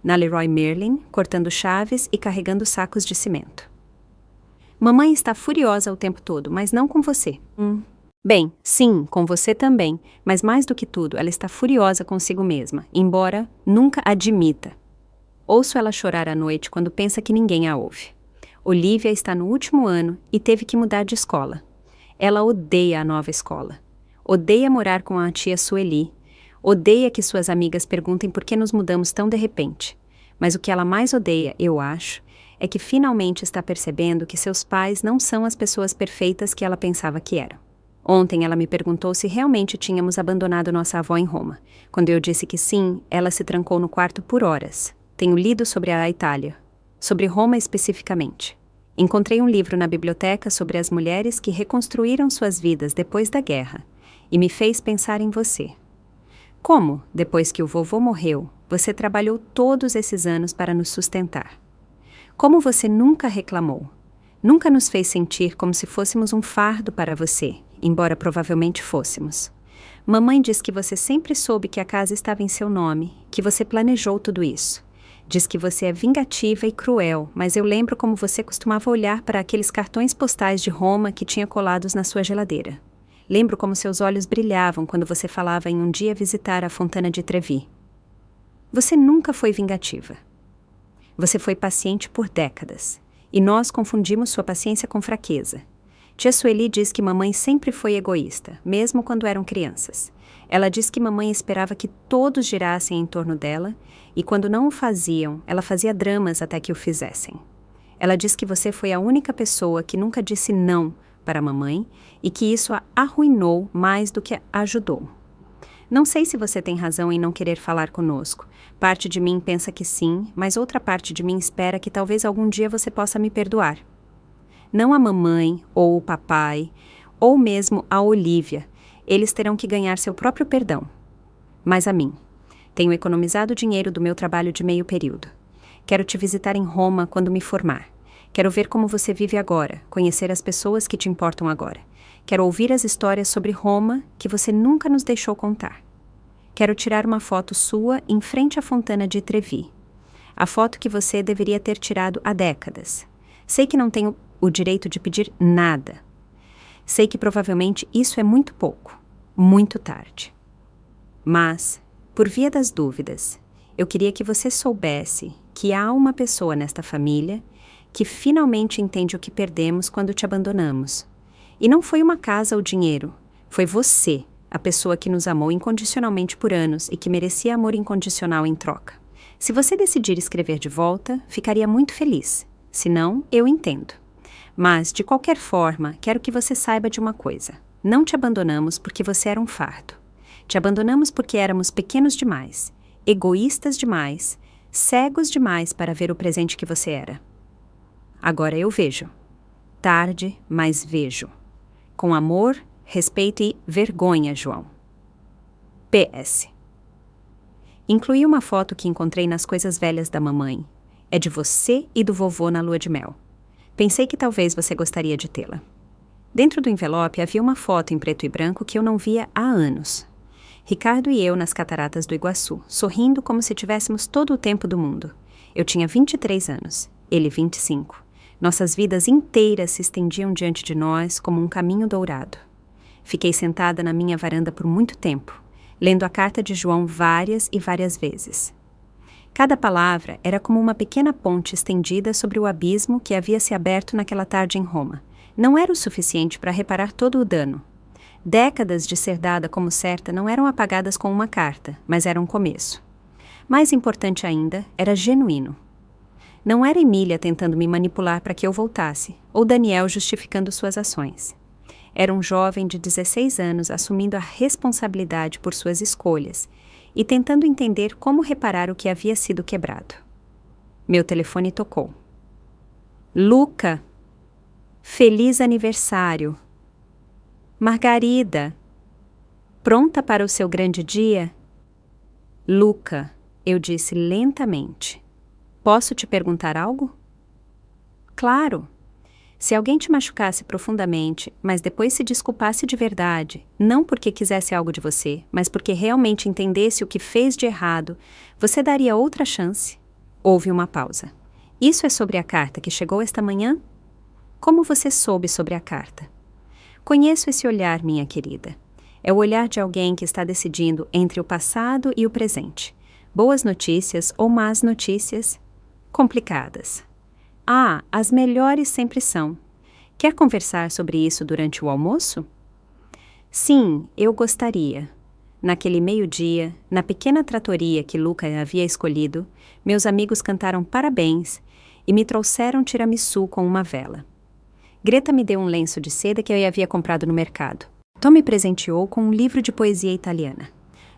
Na Leroy Merlin, cortando chaves e carregando sacos de cimento. Mamãe está furiosa o tempo todo, mas não com você. Bem, sim, com você também, mas mais do que tudo, ela está furiosa consigo mesma, embora nunca admita. Ouço ela chorar à noite quando pensa que ninguém a ouve. Olivia está no último ano e teve que mudar de escola. Ela odeia a nova escola. Odeia morar com a tia Sueli. Odeia que suas amigas perguntem por que nos mudamos tão de repente. Mas o que ela mais odeia, eu acho, é que finalmente está percebendo que seus pais não são as pessoas perfeitas que ela pensava que eram. Ontem ela me perguntou se realmente tínhamos abandonado nossa avó em Roma. Quando eu disse que sim, ela se trancou no quarto por horas. Tenho lido sobre a Itália, sobre Roma especificamente. Encontrei um livro na biblioteca sobre as mulheres que reconstruíram suas vidas depois da guerra, e me fez pensar em você. Como, depois que o vovô morreu, você trabalhou todos esses anos para nos sustentar? Como você nunca reclamou? Nunca nos fez sentir como se fôssemos um fardo para você, embora provavelmente fôssemos. Mamãe diz que você sempre soube que a casa estava em seu nome, que você planejou tudo isso. Diz que você é vingativa e cruel, mas eu lembro como você costumava olhar para aqueles cartões postais de Roma que tinha colados na sua geladeira. Lembro como seus olhos brilhavam quando você falava em um dia visitar a Fontana di Trevi. Você nunca foi vingativa. Você foi paciente por décadas, e nós confundimos sua paciência com fraqueza. Tia Sueli diz que mamãe sempre foi egoísta, mesmo quando eram crianças. Ela diz que mamãe esperava que todos girassem em torno dela, e quando não o faziam, ela fazia dramas até que o fizessem. Ela diz que você foi a única pessoa que nunca disse não para a mamãe e que isso a arruinou mais do que a ajudou. Não sei se você tem razão em não querer falar conosco. Parte de mim pensa que sim, mas outra parte de mim espera que talvez algum dia você possa me perdoar. Não a mamãe, ou o papai, ou mesmo a Olívia. Eles terão que ganhar seu próprio perdão. Mas a mim. Tenho economizado dinheiro do meu trabalho de meio período. Quero te visitar em Roma quando me formar. Quero ver como você vive agora, conhecer as pessoas que te importam agora. Quero ouvir as histórias sobre Roma que você nunca nos deixou contar. Quero tirar uma foto sua em frente à Fontana di Trevi. A foto que você deveria ter tirado há décadas. Sei que não tenho o direito de pedir nada. Sei que provavelmente isso é muito pouco, muito tarde. Mas, por via das dúvidas, eu queria que você soubesse que há uma pessoa nesta família que finalmente entende o que perdemos quando te abandonamos. E não foi uma casa ou dinheiro, foi você, a pessoa que nos amou incondicionalmente por anos e que merecia amor incondicional em troca. Se você decidir escrever de volta, ficaria muito feliz. Se não, eu entendo. Mas, de qualquer forma, quero que você saiba de uma coisa. Não te abandonamos porque você era um fardo. Te abandonamos porque éramos pequenos demais, egoístas demais, cegos demais para ver o presente que você era. Agora eu vejo. Tarde, mas vejo. Com amor, respeito e vergonha, João. PS. Incluí uma foto que encontrei nas coisas velhas da mamãe. É de você e do vovô na lua de mel. Pensei que talvez você gostaria de tê-la. Dentro do envelope havia uma foto em preto e branco que eu não via há anos. Ricardo e eu nas cataratas do Iguaçu, sorrindo como se tivéssemos todo o tempo do mundo. Eu tinha 23 anos, ele 25. Nossas vidas inteiras se estendiam diante de nós como um caminho dourado. Fiquei sentada na minha varanda por muito tempo, lendo a carta de João várias e várias vezes. Cada palavra era como uma pequena ponte estendida sobre o abismo que havia se aberto naquela tarde em Roma. Não era o suficiente para reparar todo o dano. Décadas de ser dada como certa não eram apagadas com uma carta, mas eram um começo. Mais importante ainda, era genuíno. Não era Emília tentando me manipular para que eu voltasse, ou Daniel justificando suas ações. Era um jovem de 16 anos assumindo a responsabilidade por suas escolhas e tentando entender como reparar o que havia sido quebrado. Meu telefone tocou. Luca! Feliz aniversário! Margarida! Pronta para o seu grande dia? Luca, eu disse lentamente. Posso te perguntar algo? Claro. Se alguém te machucasse profundamente, mas depois se desculpasse de verdade, não porque quisesse algo de você, mas porque realmente entendesse o que fez de errado, você daria outra chance? Houve uma pausa. Isso é sobre a carta que chegou esta manhã? Como você soube sobre a carta? Conheço esse olhar, minha querida. É o olhar de alguém que está decidindo entre o passado e o presente. Boas notícias ou más notícias? Complicadas. Ah, as melhores sempre são. Quer conversar sobre isso durante o almoço? Sim, eu gostaria. Naquele meio-dia, na pequena tratoria que Luca havia escolhido, meus amigos cantaram parabéns e me trouxeram tiramisu com uma vela. Greta me deu um lenço de seda que eu havia comprado no mercado. Tom me presenteou com um livro de poesia italiana.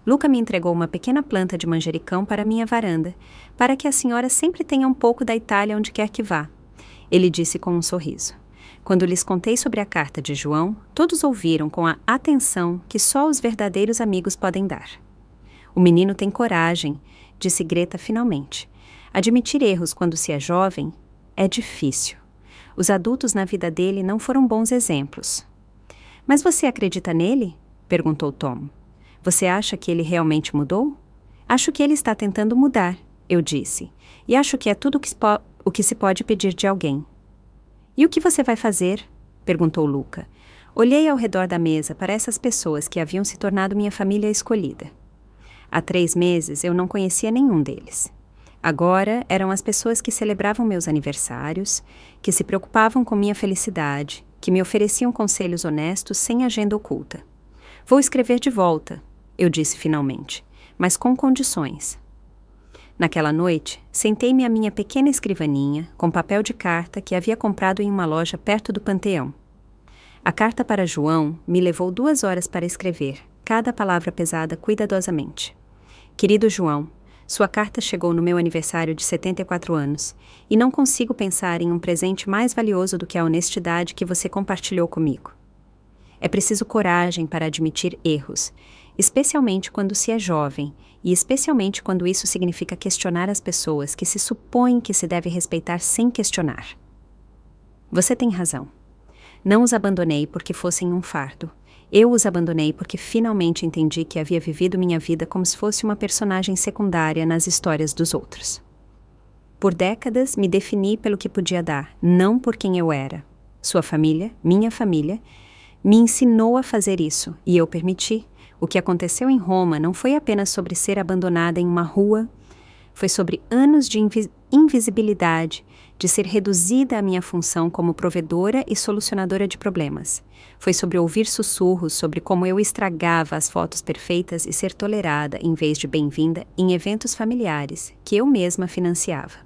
Luca me entregou uma pequena planta de manjericão para minha varanda, para que a senhora sempre tenha um pouco da Itália onde quer que vá. Ele disse com um sorriso. Quando lhes contei sobre a carta de João, todos ouviram com a atenção que só os verdadeiros amigos podem dar. O menino tem coragem, disse Greta finalmente. Admitir erros quando se é jovem é difícil. Os adultos na vida dele não foram bons exemplos. Mas você acredita nele? Perguntou Tom. Você acha que ele realmente mudou? Acho que ele está tentando mudar. eu disse, e acho que é tudo o que se pode pedir de alguém. E o que você vai fazer? Perguntou Luca. Olhei ao redor da mesa para essas pessoas que haviam se tornado minha família escolhida. Há 3 meses eu não conhecia nenhum deles. Agora eram as pessoas que celebravam meus aniversários, que se preocupavam com minha felicidade, que me ofereciam conselhos honestos sem agenda oculta. Vou escrever de volta, eu disse finalmente, mas com condições. Naquela noite, sentei-me à minha pequena escrivaninha, com papel de carta que havia comprado em uma loja perto do Panteão. A carta para João me levou 2 horas para escrever, cada palavra pesada cuidadosamente. Querido João, sua carta chegou no meu aniversário de 74 anos, e não consigo pensar em um presente mais valioso do que a honestidade que você compartilhou comigo. É preciso coragem para admitir erros, especialmente quando se é jovem, e especialmente quando isso significa questionar as pessoas que se supõem que se deve respeitar sem questionar. Você tem razão. Não os abandonei porque fossem um fardo. Eu os abandonei porque finalmente entendi que havia vivido minha vida como se fosse uma personagem secundária nas histórias dos outros. Por décadas me defini pelo que podia dar, não por quem eu era. Sua família, minha família, me ensinou a fazer isso, e eu permiti. O que aconteceu em Roma não foi apenas sobre ser abandonada em uma rua, foi sobre anos de invisibilidade, de ser reduzida à minha função como provedora e solucionadora de problemas. Foi sobre ouvir sussurros sobre como eu estragava as fotos perfeitas e ser tolerada, em vez de bem-vinda, em eventos familiares que eu mesma financiava.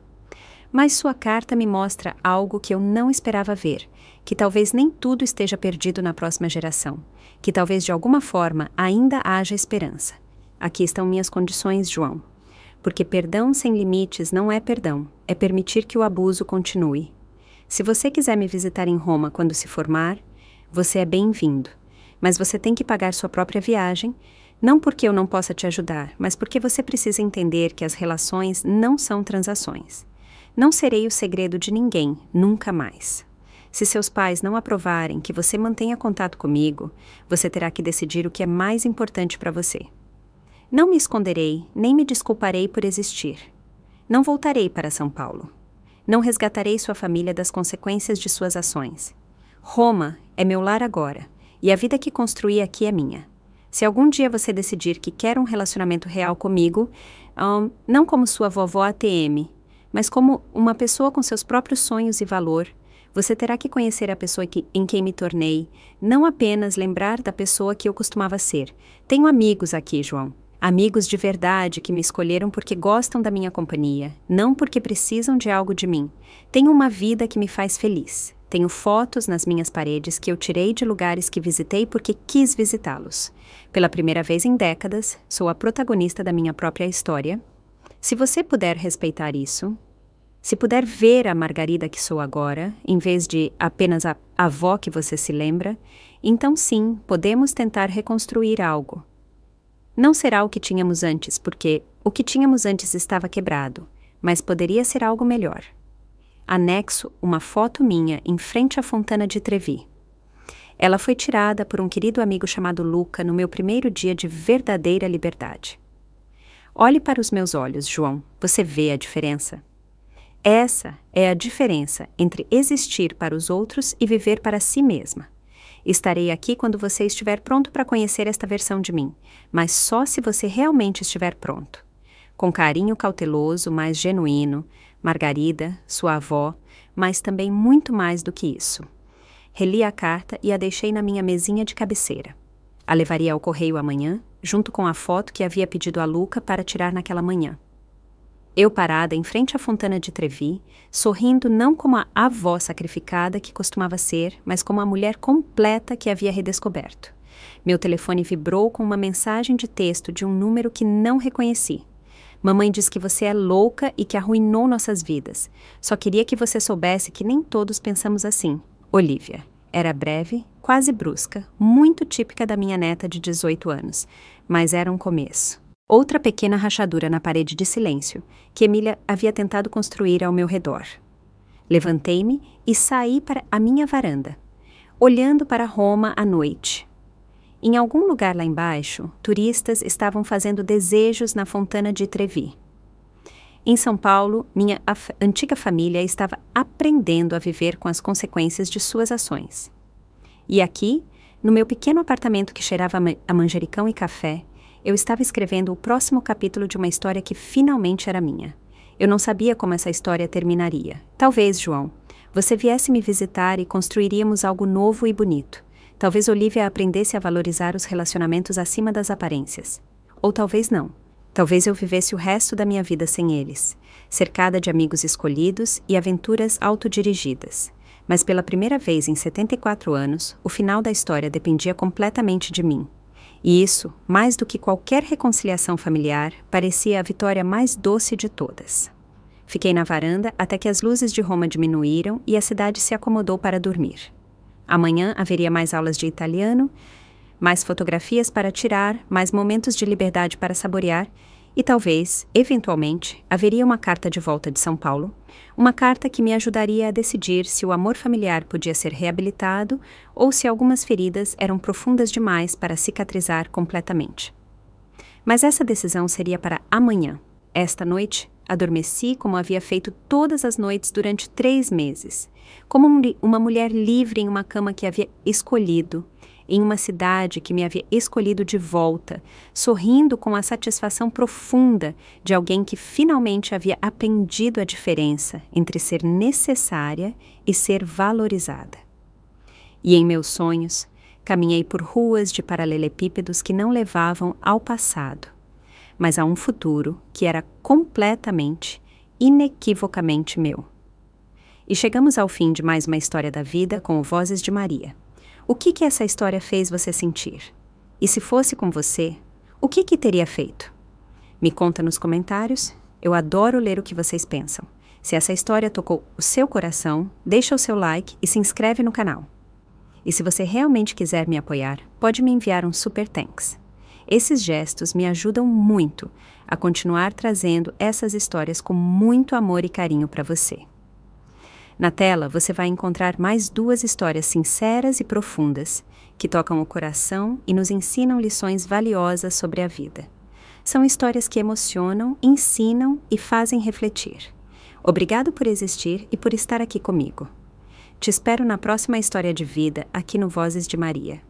Mas sua carta me mostra algo que eu não esperava ver, que talvez nem tudo esteja perdido na próxima geração, que talvez de alguma forma ainda haja esperança. Aqui estão minhas condições, João. Porque perdão sem limites não é perdão, é permitir que o abuso continue. Se você quiser me visitar em Roma quando se formar, você é bem-vindo. Mas você tem que pagar sua própria viagem, não porque eu não possa te ajudar, mas porque você precisa entender que as relações não são transações. Não serei o segredo de ninguém, nunca mais. Se seus pais não aprovarem que você mantenha contato comigo, você terá que decidir o que é mais importante para você. Não me esconderei, nem me desculparei por existir. Não voltarei para São Paulo. Não resgatarei sua família das consequências de suas ações. Roma é meu lar agora, e a vida que construí aqui é minha. Se algum dia você decidir que quer um relacionamento real comigo, não como sua vovó ATM, mas como uma pessoa com seus próprios sonhos e valor, você terá que conhecer a pessoa em quem me tornei, não apenas lembrar da pessoa que eu costumava ser. Tenho amigos aqui, João. Amigos de verdade que me escolheram porque gostam da minha companhia, não porque precisam de algo de mim. Tenho uma vida que me faz feliz. Tenho fotos nas minhas paredes que eu tirei de lugares que visitei porque quis visitá-los. Pela primeira vez em décadas, sou a protagonista da minha própria história. Se você puder respeitar isso, se puder ver a Margarida que sou agora, em vez de apenas a avó que você se lembra, então sim, podemos tentar reconstruir algo. Não será o que tínhamos antes, porque o que tínhamos antes estava quebrado, mas poderia ser algo melhor. Anexo uma foto minha em frente à Fontana de Trevi. Ela foi tirada por um querido amigo chamado Luca no meu primeiro dia de verdadeira liberdade. Olhe para os meus olhos, João. Você vê a diferença? Essa é a diferença entre existir para os outros e viver para si mesma. Estarei aqui quando você estiver pronto para conhecer esta versão de mim, mas só se você realmente estiver pronto. Com carinho cauteloso, mas genuíno, Margarida, sua avó, mas também muito mais do que isso. Reli a carta e a deixei na minha mesinha de cabeceira. A levaria ao correio amanhã, junto com a foto que havia pedido a Luca para tirar naquela manhã. Eu parada em frente à Fontana de Trevi, sorrindo não como a avó sacrificada que costumava ser, mas como a mulher completa que havia redescoberto. Meu telefone vibrou com uma mensagem de texto de um número que não reconheci. Mamãe diz que você é louca e que arruinou nossas vidas. Só queria que você soubesse que nem todos pensamos assim. Olivia. Era breve, quase brusca, muito típica da minha neta de 18 anos, mas era um começo. Outra pequena rachadura na parede de silêncio, que Emília havia tentado construir ao meu redor. Levantei-me e saí para a minha varanda, olhando para Roma à noite. Em algum lugar lá embaixo, turistas estavam fazendo desejos na Fontana de Trevi. Em São Paulo, minha antiga família estava aprendendo a viver com as consequências de suas ações. E aqui, no meu pequeno apartamento que cheirava a manjericão e café, eu estava escrevendo o próximo capítulo de uma história que finalmente era minha. Eu não sabia como essa história terminaria. Talvez, João, você viesse me visitar e construiríamos algo novo e bonito. Talvez Olivia aprendesse a valorizar os relacionamentos acima das aparências. Ou talvez não. Talvez eu vivesse o resto da minha vida sem eles, cercada de amigos escolhidos e aventuras autodirigidas. Mas pela primeira vez em 74 anos, o final da história dependia completamente de mim. E isso, mais do que qualquer reconciliação familiar, parecia a vitória mais doce de todas. Fiquei na varanda até que as luzes de Roma diminuíram e a cidade se acomodou para dormir. Amanhã haveria mais aulas de italiano, mais fotografias para tirar, mais momentos de liberdade para saborear e talvez, eventualmente, haveria uma carta de volta de São Paulo, uma carta que me ajudaria a decidir se o amor familiar podia ser reabilitado ou se algumas feridas eram profundas demais para cicatrizar completamente. Mas essa decisão seria para amanhã. Esta noite, adormeci como havia feito todas as noites durante 3 meses, como uma mulher livre em uma cama que havia escolhido, em uma cidade que me havia escolhido de volta, sorrindo com a satisfação profunda de alguém que finalmente havia aprendido a diferença entre ser necessária e ser valorizada. E em meus sonhos, caminhei por ruas de paralelepípedos que não levavam ao passado, mas a um futuro que era completamente, inequivocamente meu. E chegamos ao fim de mais uma história da vida com o Vozes de Maria. O que essa história fez você sentir? E se fosse com você, o que teria feito? Me conta nos comentários, eu adoro ler o que vocês pensam. Se essa história tocou o seu coração, deixa o seu like e se inscreve no canal. E se você realmente quiser me apoiar, pode me enviar um super thanks. Esses gestos me ajudam muito a continuar trazendo essas histórias com muito amor e carinho para você. Na tela, você vai encontrar mais 2 histórias sinceras e profundas, que tocam o coração e nos ensinam lições valiosas sobre a vida. São histórias que emocionam, ensinam e fazem refletir. Obrigado por existir e por estar aqui comigo. Te espero na próxima história de vida aqui no Vozes de Maria.